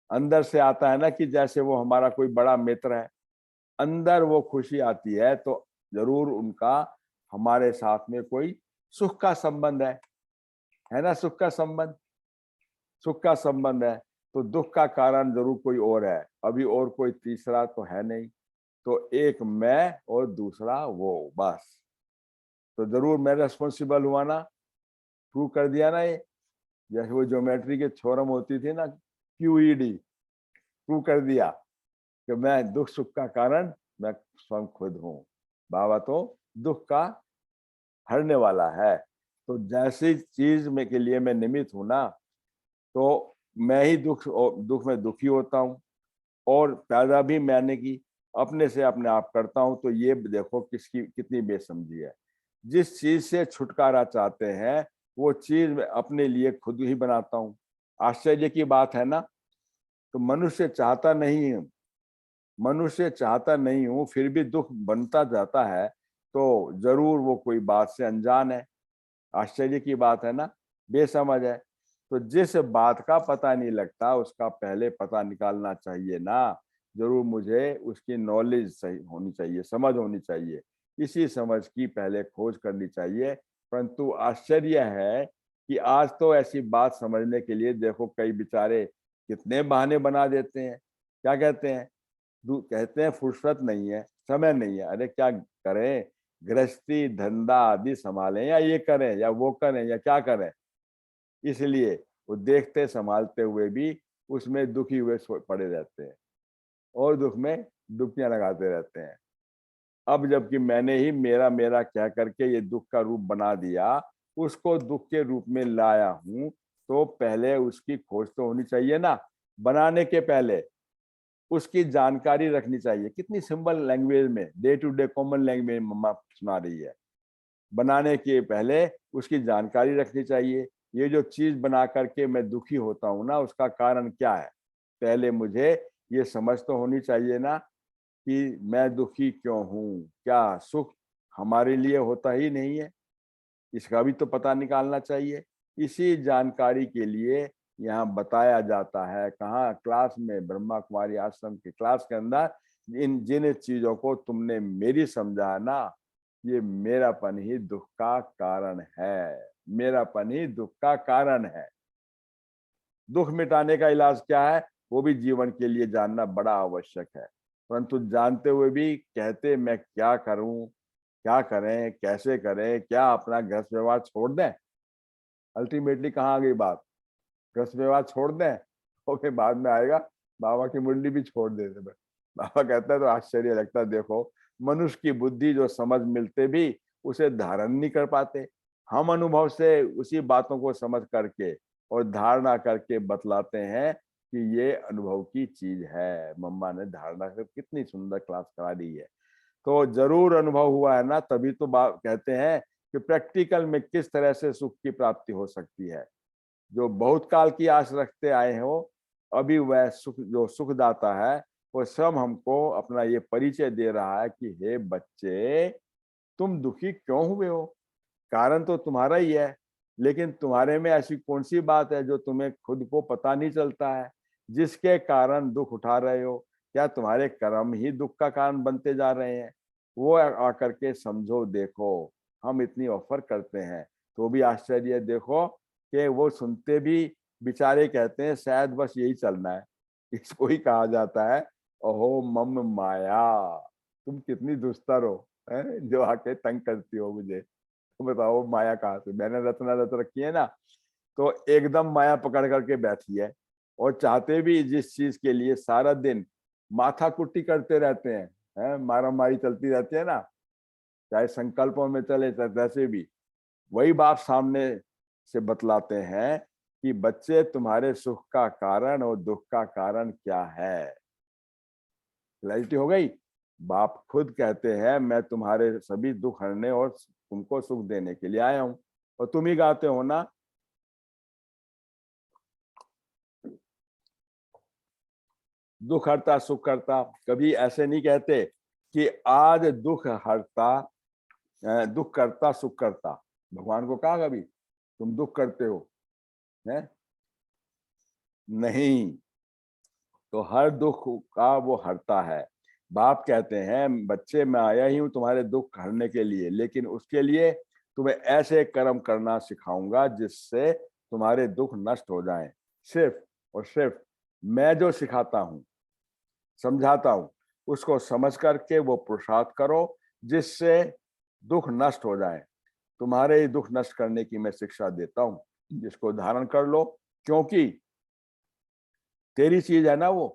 अंदर से आता है ना, कि जैसे वो हमारा कोई बड़ा मित्र है, अंदर वो खुशी आती है तो जरूर उनका हमारे साथ में कोई सुख का संबंध है ना, सुख का संबंध। सुख का संबंध है तो दुख का कारण जरूर कोई और है। अभी और कोई तीसरा तो है नहीं, तो एक मैं और दूसरा वो, बस। तो जरूर मैं रेस्पॉन्सिबल हुआ ना, प्रूव कर दिया ना ये। जैसे वो ज्योमेट्री के थ्योरम होती थी ना, क्यूईडी, प्रूव कर दिया कि मैं दुख सुख का कारण मैं स्वयं खुद हूँ। बाबा तो दुख का हरने वाला है। तो जैसी चीज में के लिए मैं निमित्त हूं ना, तो मैं ही दुख में दुखी होता हूँ, और पैदा भी मैंने की, अपने से अपने आप करता हूँ। तो ये देखो किसकी कितनी बेसमझी है। जिस चीज से छुटकारा चाहते हैं वो चीज मैं अपने लिए खुद ही बनाता हूँ। आश्चर्य की बात है ना। तो मनुष्य चाहता नहीं हूं, फिर भी दुख बनता जाता है, तो जरूर वो कोई बात से अनजान है। आश्चर्य की बात है ना, बेसमझ है। तो जिस बात का पता नहीं लगता उसका पहले पता निकालना चाहिए ना। जरूर मुझे उसकी नॉलेज सही होनी चाहिए, समझ होनी चाहिए। इसी समझ की पहले खोज करनी चाहिए। परंतु आश्चर्य है कि आज तो ऐसी बात समझने के लिए देखो कई बेचारे कितने बहाने बना देते हैं। क्या कहते हैं? कहते हैं फुर्सत नहीं है, समय नहीं है। अरे क्या करें, गृहस्थी धंधा आदि संभालें या ये करें या वो करें या क्या करें? इसलिए वो देखते संभालते हुए भी उसमें दुखी हुए पड़े रहते हैं और दुख में डुबकियां लगाते रहते हैं। अब जबकि मैंने ही मेरा मेरा कह करके ये दुख का रूप बना दिया, उसको दुख के रूप में लाया हूं, तो पहले उसकी खोज तो होनी चाहिए ना। बनाने के पहले उसकी जानकारी रखनी चाहिए। कितनी सिंपल लैंग्वेज में, day to day common language में मम्मा सुना रही है। बनाने के पहले उसकी जानकारी रखनी चाहिए। ये जो चीज बना करके मैं दुखी होता हूँ ना, उसका कारण क्या है? पहले मुझे ये समझ तो होनी चाहिए ना कि मैं दुखी क्यों हूँ। क्या सुख हमारे लिए होता ही नहीं है? इसका भी तो पता निकालना चाहिए। इसी जानकारी के लिए यहाँ बताया जाता है, कहाँ? क्लास में, ब्रह्मा कुमारी आश्रम की क्लास के अंदर। इन जिन चीजों को तुमने मेरी समझा ना, ये मेरापन ही दुख का कारण है। मेरापन ही दुख का कारण है। दुख मिटाने का इलाज क्या है, वो भी जीवन के लिए जानना बड़ा आवश्यक है। परंतु जानते हुए भी कहते मैं क्या करूं, क्या करें, कैसे करें, क्या अपना गृहस्थ व्यवहार छोड़ दें? अल्टीमेटली कहाँ आ गई बात? गृहस्थ व्यवहार छोड़ दें, ओके, बाद में आएगा बाबा की मुंडी भी छोड़ देते हैं। बाबा कहता है तो आश्चर्य लगता है, देखो मनुष्य की बुद्धि जो समझ मिलते भी उसे धारण नहीं कर पाते। हम अनुभव से उसी बातों को समझ करके और धारणा करके बतलाते हैं कि ये अनुभव की चीज है। मम्मा ने धारणा कर कितनी सुंदर क्लास करा दी है। तो जरूर अनुभव हुआ है ना, तभी तो बात कहते हैं कि प्रैक्टिकल में किस तरह से सुख की प्राप्ति हो सकती है। जो बहुत काल की आस रखते आए हो, अभी वह सुख जो सुखदाता है वो सब हमको अपना ये परिचय दे रहा है कि हे बच्चे, तुम दुखी क्यों हुए हो? कारण तो तुम्हारा ही है, लेकिन तुम्हारे में ऐसी कौन सी बात है जो तुम्हें खुद को पता नहीं चलता है, जिसके कारण दुख उठा रहे हो? क्या तुम्हारे कर्म ही दुख का कारण बनते जा रहे हैं? वो आकर के समझो, देखो। हम इतनी ऑफर करते हैं तो भी आश्चर्य देखो कि वो सुनते भी बेचारे कहते हैं शायद बस यही चलना है। इसको ही कहा जाता है अहो मम माया, तुम कितनी दुस्तर हो, हैं? जो आके तंग करती हो मुझे। तो बताओ माया कहाँ से? मैंने रचना रच रखी है ना, तो एकदम माया पकड़ करके बैठी है। और चाहते भी जिस चीज के लिए सारा दिन माथा कुट्टी करते रहते हैं, मारा मारी चलती रहती है ना, चाहे संकल्पों में चले चाहे वैसे भी, वही बात सामने से बतलाते हैं कि बच्चे, तुम्हारे सुख का कारण और दुख का कारण क्या है। क्लैरिटी हो गई? बाप खुद कहते हैं मैं तुम्हारे सभी दुख हरने और तुमको सुख देने के लिए आया हूं। और तुम ही गाते हो ना, दुख हरता सुख करता। कभी ऐसे नहीं कहते कि आज दुख हरता, दुख करता सुख करता। भगवान को कहा कभी तुम दुख करते हो? है नहीं, तो हर दुख का वो हरता है। बाप कहते हैं बच्चे, मैं आया ही हूं तुम्हारे दुख हरने के लिए, लेकिन उसके लिए तुम्हें ऐसे कर्म करना सिखाऊंगा जिससे तुम्हारे दुख नष्ट हो जाएं। सिर्फ और सिर्फ मैं जो सिखाता हूं, समझाता हूं, उसको समझ करके वो पुरुषार्थ करो जिससे दुख नष्ट हो जाए। तुम्हारे ही दुख नष्ट करने की मैं शिक्षा देता हूं, जिसको धारण कर लो, क्योंकि तेरी चीज है ना वो।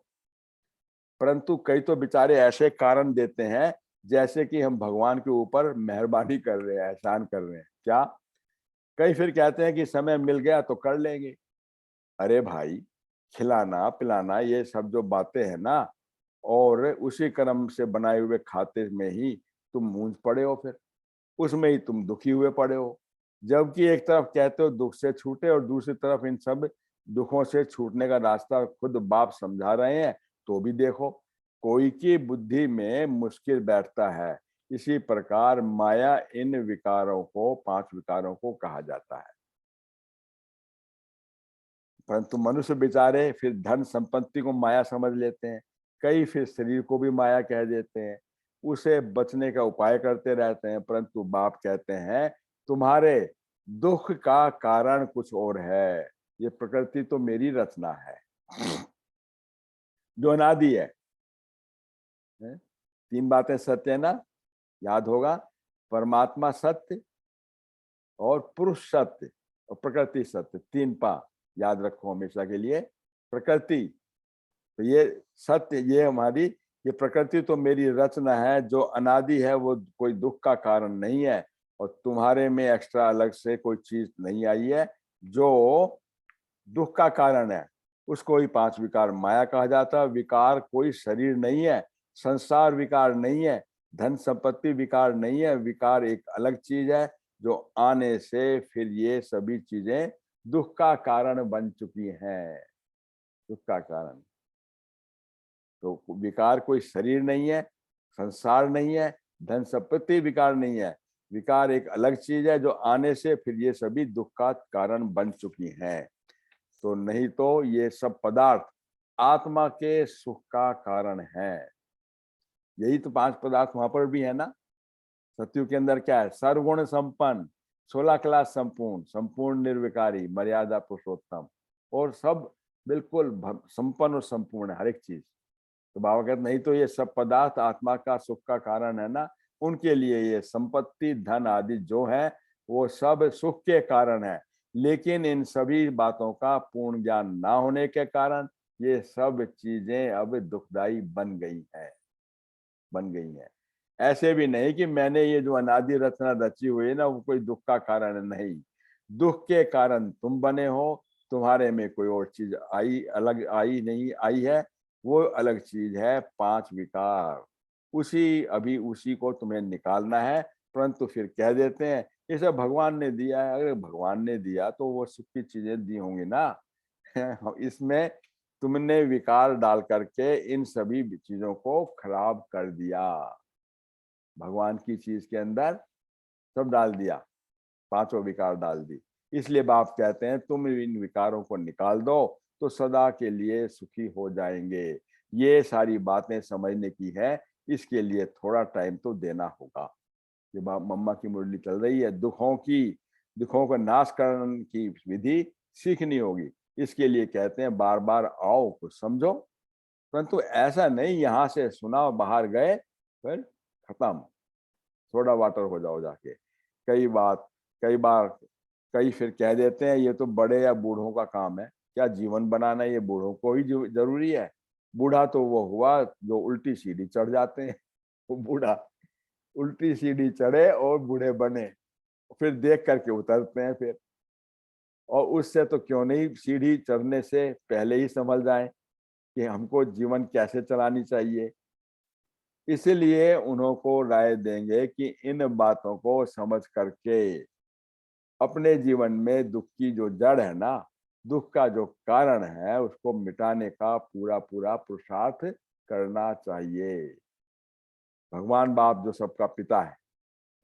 परंतु कई तो बेचारे ऐसे कारण देते हैं जैसे कि हम भगवान के ऊपर मेहरबानी कर रहे हैं, एहसान कर रहे हैं। क्या? कई फिर कहते हैं कि समय मिल गया तो कर लेंगे। अरे भाई, खिलाना पिलाना ये सब जो बातें हैं ना, और उसी कर्म से बनाए हुए खाते में ही तुम मूंझ पड़े हो, फिर उसमें ही तुम दुखी हुए पड़े हो। जबकि एक तरफ कहते हो दुख से छूटे और दूसरी तरफ इन सब दुखों से छूटने का रास्ता खुद बाप समझा रहे हैं, तो भी देखो कोई की बुद्धि में मुश्किल बैठता है। इसी प्रकार माया इन विकारों को, 5 विकारों को कहा जाता है। परंतु मनुष्य बेचारे फिर धन संपत्ति को माया समझ लेते हैं, कई फिर शरीर को भी माया कह देते हैं, उसे बचने का उपाय करते रहते हैं। परंतु बाप कहते हैं तुम्हारे दुख का कारण कुछ और है। ये प्रकृति तो मेरी रचना है जो अनादि है। 3 बातें सत्य है ना, याद होगा। परमात्मा सत्य और पुरुष सत्य और प्रकृति सत्य, 3 पा याद रखो हमेशा के लिए। प्रकृति तो ये सत्य, ये हमारी, ये प्रकृति तो मेरी रचना है जो अनादि है, वो कोई दुख का कारण नहीं है। और तुम्हारे में एक्स्ट्रा अलग से कोई चीज नहीं आई है जो दुख का कारण है। उसको ही 5 विकार माया कहा जाता है। विकार कोई शरीर नहीं है, संसार विकार नहीं है, धन संपत्ति विकार नहीं है। विकार एक अलग चीज है जो आने से फिर ये सभी चीजें दुख का कारण बन चुकी हैं। दुख का कारण तो विकार कोई शरीर नहीं है, संसार नहीं है, धन संपत्ति विकार नहीं है। विकार एक अलग चीज है जो आने से फिर ये सभी दुख का कारण बन चुकी हैं। तो नहीं तो ये सब पदार्थ आत्मा के सुख का कारण है। यही तो 5 पदार्थ वहां पर भी है ना। सत्युग के अंदर क्या है? सर्वगुण संपन्न, 16 क्लास संपूर्ण, संपूर्ण निर्विकारी, मर्यादा पुरुषोत्तम, और सब बिल्कुल संपन्न और संपूर्ण है हर एक चीज। तो बाबा कहते नहीं तो ये सब पदार्थ आत्मा का सुख का कारण है ना, उनके लिए ये संपत्ति धन आदि जो है वो सब सुख के कारण है। लेकिन इन सभी बातों का पूर्ण ज्ञान ना होने के कारण ये सब चीजें अब दुखदाई बन गई हैं। ऐसे भी नहीं कि मैंने ये जो अनादि रचना रची हुई है ना वो कोई दुख का कारण है, नहीं। दुख के कारण तुम बने हो, तुम्हारे में कोई और चीज आई, अलग आई नहीं आई है, वो अलग चीज है, 5 विकार। अभी उसी को तुम्हें निकालना है। परंतु फिर कह देते हैं ये सब भगवान ने दिया है। अगर भगवान ने दिया तो वो सुख की चीजें दी होंगी ना। इसमें तुमने विकार डाल करके इन सभी चीजों को खराब कर दिया। भगवान की चीज के अंदर सब डाल दिया, 5 विकार डाल दी। इसलिए बाप कहते हैं तुम इन विकारों को निकाल दो तो सदा के लिए सुखी हो जाएंगे। ये सारी बातें समझने की है, इसके लिए थोड़ा टाइम तो देना होगा। ये मम्मा की मुरली चल रही है, दुखों को नाश करने की विधि सीखनी होगी। इसके लिए कहते हैं बार बार आओ, कुछ समझो। परंतु ऐसा नहीं यहाँ से सुना बाहर गए फिर खत्म, सोडा वाटर हो जाओ जाके। कई बार कई फिर कह देते हैं ये तो बड़े या बूढ़ों का काम है। क्या जीवन बनाना ये बूढ़ों को ही जरूरी है? बूढ़ा तो वो हुआ जो उल्टी सीढ़ी चढ़ जाते हैं। वो बूढ़ा उल्टी सीढ़ी चढ़े और बूढ़े बने, फिर देख करके उतरते हैं फिर। और उससे तो क्यों नहीं सीढ़ी चढ़ने से पहले ही समझ जाए कि हमको जीवन कैसे चलानी चाहिए। इसलिए उन्हों को राय देंगे कि इन बातों को समझ करके अपने जीवन में दुख की जो जड़ है ना, दुख का जो कारण है, उसको मिटाने का पूरा पूरा पुरुषार्थ करना चाहिए। भगवान बाप जो सबका पिता है,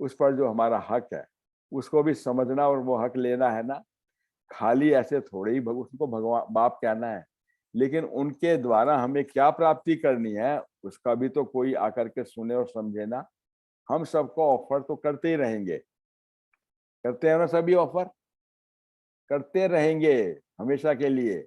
उस पर जो हमारा हक है उसको भी समझना और वो हक लेना है ना। खाली ऐसे थोड़े ही उसको भगवान बाप कहना है, लेकिन उनके द्वारा हमें क्या प्राप्ति करनी है उसका भी तो कोई आकर के सुने और समझे ना। हम सबको ऑफर तो करते ही रहेंगे, करते हैं ना, सभी ऑफर करते रहेंगे हमेशा के लिए।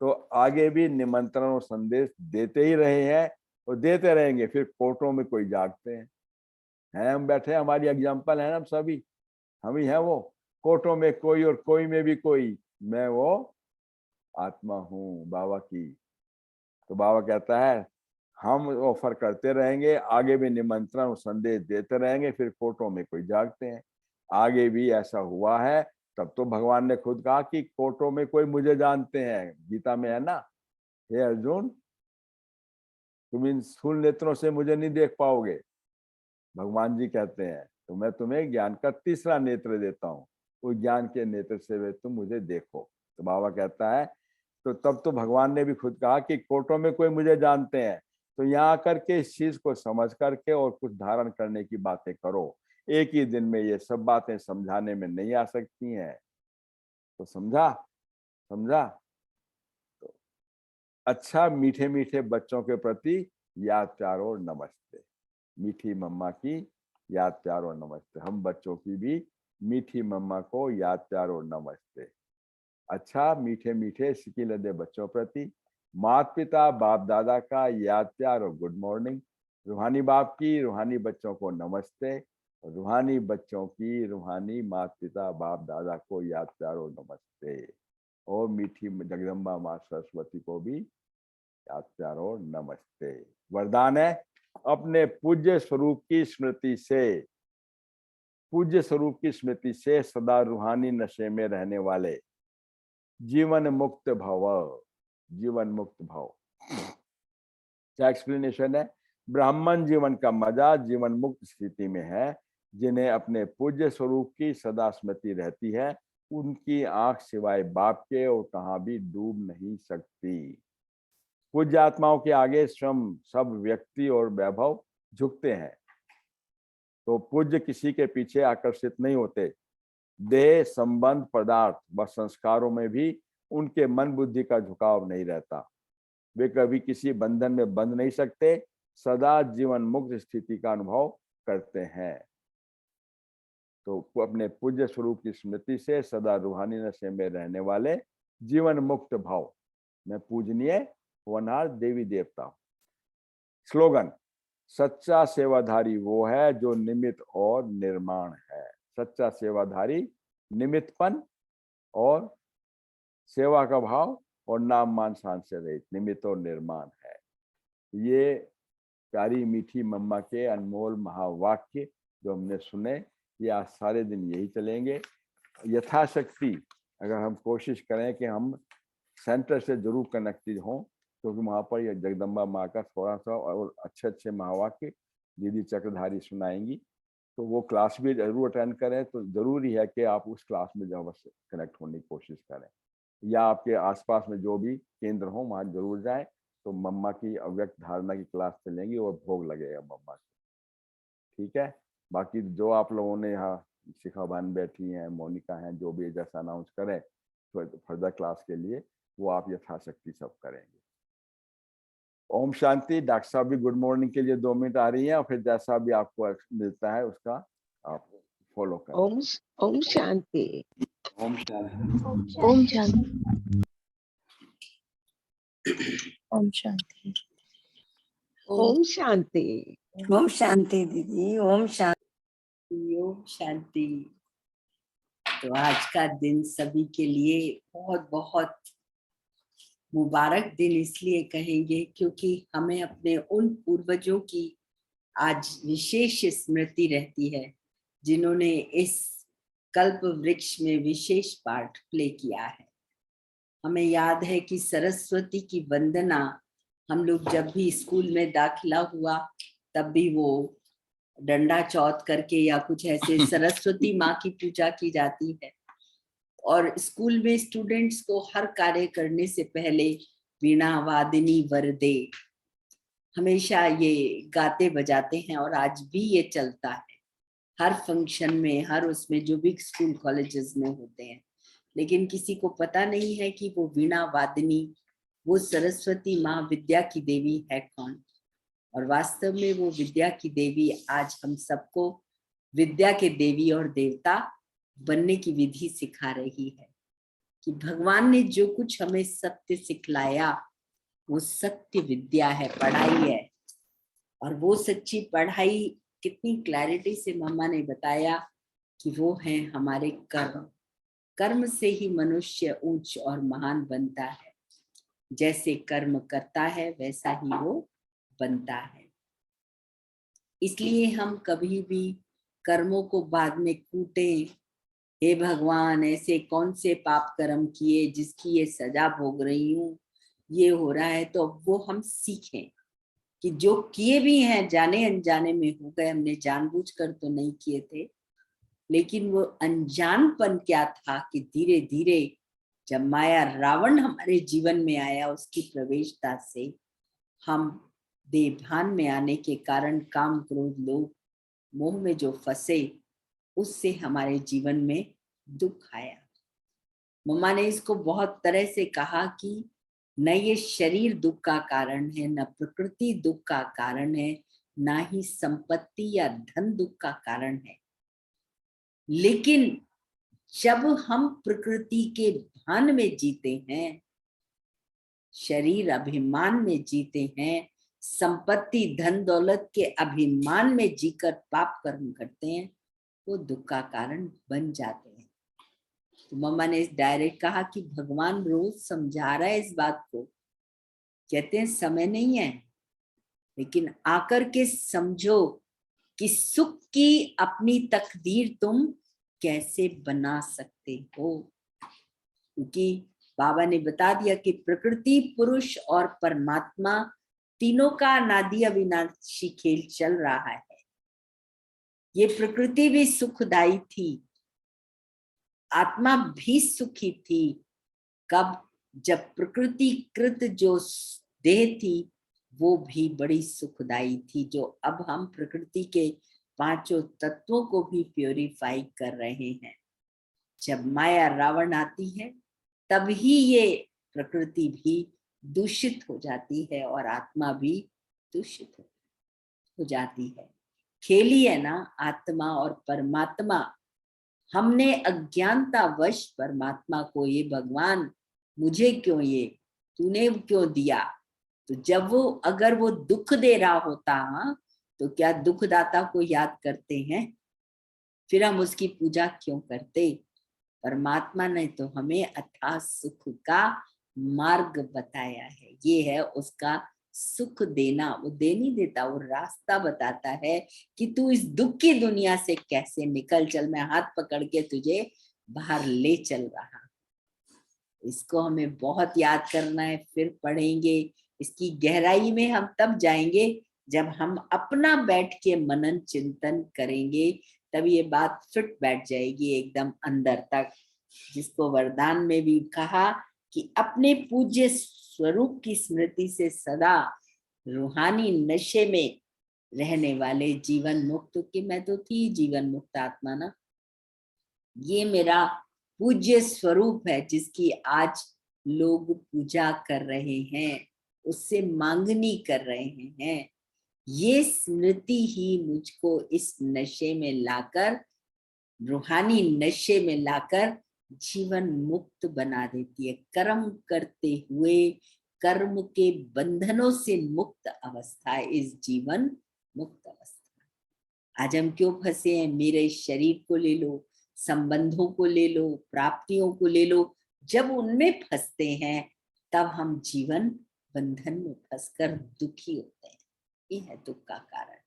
तो आगे भी निमंत्रण और संदेश देते ही रहे हैं और देते रहेंगे। फिर कोर्टों में कोई जागते हैं हम बैठे, हमारी एग्जाम्पल है ना, हम सभी हम ही हैं वो। कोर्टों में कोई और कोई में भी कोई, मैं वो आत्मा हूँ बाबा की। तो बाबा कहता है हम ऑफर करते रहेंगे, आगे भी निमंत्रण और संदेश देते रहेंगे, फिर कोर्टों में कोई जागते हैं। आगे भी ऐसा हुआ है। तब तो भगवान ने खुद कहा कि कोर्टों में कोई मुझे जानते हैं, गीता में है ना, हे अर्जुन तुम इन स्थूल नेत्रों से मुझे नहीं देख पाओगे। भगवान जी कहते हैं तो मैं तुम्हें ज्ञान का तीसरा नेत्र देता हूँ, उस ज्ञान के नेत्र से वे तुम मुझे देखो। तो बाबा कहता है तो तब तो भगवान ने भी खुद कहा कि कोर्टों में कोई मुझे जानते हैं। तो यहाँ आकर के इस चीज को समझ करके और कुछ धारण करने की बातें करो। एक ही दिन में ये सब बातें समझाने में नहीं आ सकती हैं। तो समझा समझा। तो अच्छा, मीठे मीठे बच्चों के प्रति याद प्यार और नमस्ते। मीठी मम्मा की याद प्यार और नमस्ते। हम बच्चों की भी मीठी मम्मा को याद प्यार और नमस्ते। अच्छा, मीठे मीठे सिकी लदे बच्चों प्रति माता पिता बाप दादा का याद प्यार और गुड मॉर्निंग। रूहानी बाप की रूहानी बच्चों को नमस्ते। रूहानी बच्चों की रूहानी माता पिता बाप दादा को याद प्यार और नमस्ते। और मीठी जगदम्बा माँ सरस्वती को भी याद प्यार और नमस्ते। वरदान है अपने पूज्य स्वरूप की स्मृति से, पूज्य स्वरूप की स्मृति से सदा रूहानी नशे में रहने वाले जीवन मुक्त भव। जीवन मुक्त भव क्या एक्सप्लेनेशन है? ब्राह्मण जीवन का मजा जीवन मुक्त स्थिति में है। जिन्हें अपने पूज्य स्वरूप की सदा स्मृति रहती है, उनकी आंख सिवाय बाप के और कहां भी डूब नहीं सकती। पूज्य आत्माओं के आगे स्वयं सब व्यक्ति और वैभव झुकते हैं। तो पूज्य किसी के पीछे आकर्षित नहीं होते। देह संबंध पदार्थ व संस्कारों में भी उनके मन बुद्धि का झुकाव नहीं रहता। वे कभी किसी बंधन में बंध नहीं सकते, सदा जीवन मुक्त स्थिति का अनुभव करते हैं। तो अपने पूज्य स्वरूप की स्मृति से सदा रूहानी नशे में रहने वाले जीवन मुक्त भाव में पूजनीय होनहार देवी देवता। स्लोगन, सच्चा सेवाधारी वो है जो निमित्त और निर्माण है। सच्चा सेवाधारी निमित्तपन और सेवा का भाव और नाम मान शान से रहित निमित्त और निर्माण है। ये प्यारी मीठी मम्मा के अनमोल महावाक्य जो हमने सुने, ये आज सारे दिन यही चलेंगे। यथाशक्ति अगर हम कोशिश करें कि हम सेंटर से जरूर कनेक्टेड हों, क्योंकि वहाँ पर यह जगदम्बा माँ का थोड़ा सा और अच्छे महावाक्य दीदी चक्रधारी सुनाएंगी, तो वो क्लास भी जरूर अटेंड करें। तो जरूरी है कि आप उस क्लास में जो बस कनेक्ट होने की कोशिश करें, या आपके आसपास में जो भी केंद्र हो वहाँ जरूर जाएं। तो मम्मा की अव्यक्त धारणा की क्लास चलेंगी और भोग लगेगा मम्मा से, ठीक है। बाकी जो आप लोगों ने यहाँ शिखा बहन बैठी हैं, मोनिका हैं, जो भी जैसा अनाउंस करें फर्दर क्लास के लिए, वो आप यथाशक्ति सब करेंगे। ओम शांति। डॉक्टर साहब भी गुड मॉर्निंग के लिए 2 मिनट आ रही हैं, और फिर जैसा भी आपको मिलता है उसका आप फॉलो करें। ओम शांति। ओम शांति। ओम शांति। ओम शांति। ओम शांति। ओम शांति दीदी। ओम शांति। ओम शांति। तो आज का दिन सभी के लिए बहुत बहुत मुबारक दिन इसलिए कहेंगे क्योंकि हमें अपने उन पूर्वजों की आज विशेष स्मृति रहती है जिन्होंने इस कल्प वृक्ष में विशेष पार्ट प्ले किया है। हमें याद है कि सरस्वती की वंदना हम लोग जब भी स्कूल में दाखिला हुआ तब भी वो डंडा चौथ करके या कुछ ऐसे सरस्वती माँ की पूजा की जाती है। और स्कूल में स्टूडेंट्स को हर कार्य करने से पहले वीणा वादिनी वरदे हमेशा ये गाते बजाते हैं, और आज भी ये चलता है हर फंक्शन में, हर उसमें जो भी स्कूल कॉलेजेस में होते हैं। लेकिन किसी को पता नहीं है कि वो वीणा वादिनी, वो सरस्वती माँ विद्या की देवी है कौन। और वास्तव में वो विद्या की देवी आज हम सबको विद्या के देवी और देवता बनने की विधि सिखा रही है कि भगवान ने जो कुछ हमें सत्य सिखलाया वो सत्य विद्या है, पढ़ाई है। और वो सच्ची पढ़ाई कितनी क्लैरिटी से मम्मा ने बताया कि वो है हमारे कर्म। कर्म से ही मनुष्य ऊंच और महान बनता है। जैसे कर्म करता है वैसा ही वो बनता है। इसलिए हम कभी भी कर्मों को बाद में कूटें, हे भगवान ऐसे कौन से पाप कर्म किए जिसकी ये सजा भोग रही हूँ, ये हो रहा है। तो वो हम सीखें कि जो किए भी हैं जाने अनजाने में हो गए, हमने जानबूझकर तो नहीं किए थे, लेकिन वो अनजानपन क्या था कि धीरे धीरे जब माया रावण हमारे जीवन में आया, उसकी प्रवेशता से हम देवभान में आने के कारण काम क्रोध लोभ मोह में जो फंसे, उससे हमारे जीवन में दुख आया। मम्मा ने इसको बहुत तरह से कहा कि न ये शरीर दुख का कारण है, न प्रकृति दुख का कारण है, ना ही संपत्ति या धन दुख का कारण है। लेकिन जब हम प्रकृति के भान में जीते हैं, शरीर अभिमान में जीते हैं, संपत्ति धन दौलत के अभिमान में जीकर पाप कर्म करते हैं, वो दुख का कारण बन जाते हैं। तो मम्मा ने डायरेक्ट कहा कि भगवान रोज समझा रहा है इस बात को। कहते हैं समय नहीं है, लेकिन आकर के समझो कि सुख की अपनी तकदीर तुम कैसे बना सकते हो। क्योंकि बाबा ने बता दिया कि प्रकृति, पुरुष और परमात्मा तीनों का अनादि अविनाशी खेल चल रहा है। ये प्रकृति भी सुखदाई थी, आत्मा भी सुखी थी। कब? जब प्रकृति कृत जो देह थी वो भी बड़ी सुखदाई थी, जो अब हम प्रकृति के पांचों तत्वों को भी प्योरीफाई कर रहे हैं। जब माया रावण आती है तब ही ये प्रकृति भी दूषित हो जाती है और आत्मा भी दूषित हो जाती है। खेली है ना आत्मा और परमात्मा। हमने अज्ञानतावश परमात्मा को, ये भगवान मुझे क्यों, ये तूने क्यों दिया। तो जब वो अगर वो दुख दे रहा होता तो क्या दुखदाता को याद करते हैं? फिर हम उसकी पूजा क्यों करते? परमात्मा ने तो हमें अथाह सुख का मार्ग बताया है। ये है उसका सुख देना, वो दे नहीं देता, वो रास्ता बताता है कि तू इस दुख की दुनिया से कैसे निकल, चल मैं हाथ पकड़ के तुझे बाहर ले चल रहा। इसको हमें बहुत याद करना है, फिर पढ़ेंगे, इसकी गहराई में हम तब जाएंगे जब हम अपना बैठ के मनन चिंतन करेंगे, तब ये बात फिट बैठ जाएगी एकदम अंदर तक। जिसको वरदान में भी कहा कि अपने पूज्य स्वरूप की स्मृति से सदा रूहानी नशे में रहने वाले जीवन मुक्त, कि मैं तो थी जीवन मुक्त आत्मा ना, ये मेरा पूज्य स्वरूप है जिसकी आज लोग पूजा कर रहे हैं, उससे मांगनी कर रहे हैं। ये स्मृति ही मुझको इस नशे में लाकर, रूहानी नशे में लाकर जीवन मुक्त बना देती है। कर्म करते हुए कर्म के बंधनों से मुक्त अवस्था इस जीवन मुक्त अवस्था। आज हम क्यों फंसे हैं? मेरे शरीर को ले लो, संबंधों को ले लो, प्राप्तियों को ले लो, जब उनमें फंसते हैं तब हम जीवन बंधन में फंसकर दुखी होते हैं। ये है दुख का कारण।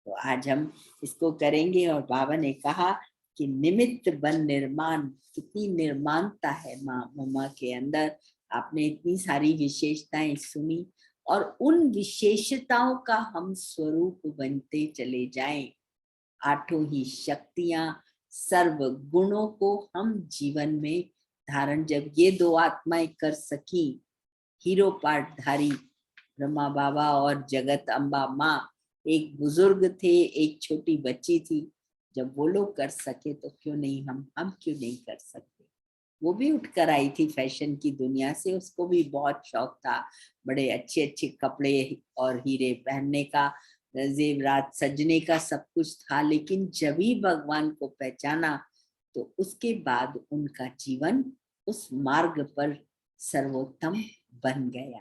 तो आज हम इसको करेंगे। और बाबा ने कहा कि निमित्त बन निर्माण, कितनी निर्माणता है मम्मा के अंदर। आपने इतनी सारी विशेषताएं सुनी और उन विशेषताओं का हम स्वरूप बनते चले जाएं। आठों ही शक्तियां, सर्व गुणों को हम जीवन में धारण, जब ये दो आत्माएं कर सकी, हीरो पाठधारी ब्रह्मा बाबा और जगत अम्बा माँ, एक बुजुर्ग थे, एक छोटी बच्ची थी, जब वो लोग कर सके तो क्यों नहीं हम क्यों नहीं कर सकते। वो भी उठकर आई थी फैशन की दुनिया से, उसको भी बहुत शौक था, बड़े अच्छे अच्छे कपड़े और हीरे पहनने का, जेवरात सजने का, सब कुछ था। लेकिन जब ही भगवान को पहचाना तो उसके बाद उनका जीवन उस मार्ग पर सर्वोत्तम बन गया।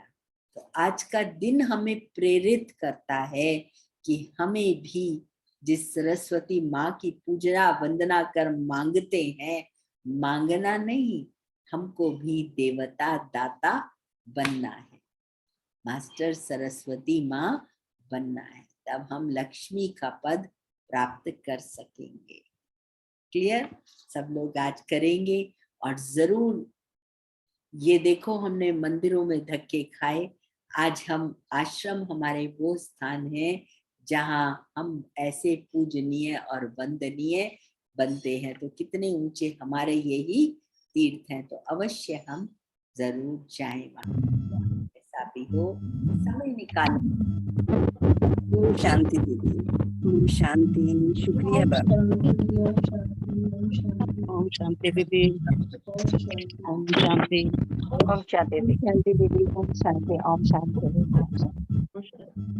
तो आज का दिन हमें प्रेरित करता है कि हमें भी जिस सरस्वती माँ की पूजा वंदना कर मांगते हैं, मांगना नहीं, हमको भी देवता दाता बनना है, मास्टर सरस्वती माँ बनना है, तब हम लक्ष्मी का पद प्राप्त कर सकेंगे। क्लियर? सब लोग आज करेंगे। और जरूर ये देखो, हमने मंदिरों में धक्के खाए, आज हम आश्रम, हमारे वो स्थान है जहाँ हम ऐसे पूजनीय और वंदनीय बनते हैं। तो कितने ऊंचे हमारे यही तीर्थ हैं, तो अवश्य हम जरूर जाएं वहाँ। ऐसा भी हो, समय निकाल। ओम शांति दीदी, ओम शांति। शुक्रिया बाबा। ओम शांति दीदी। ओम शांति। ओम शांति दीदी। शांति दीदी। ओम शांति। ओम शांति।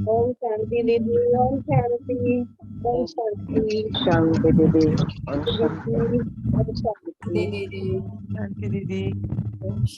ओम शांति दीदी। ओम शांति। ओम शांति। शांति दीदी। ओम शांति। शांति दीदी।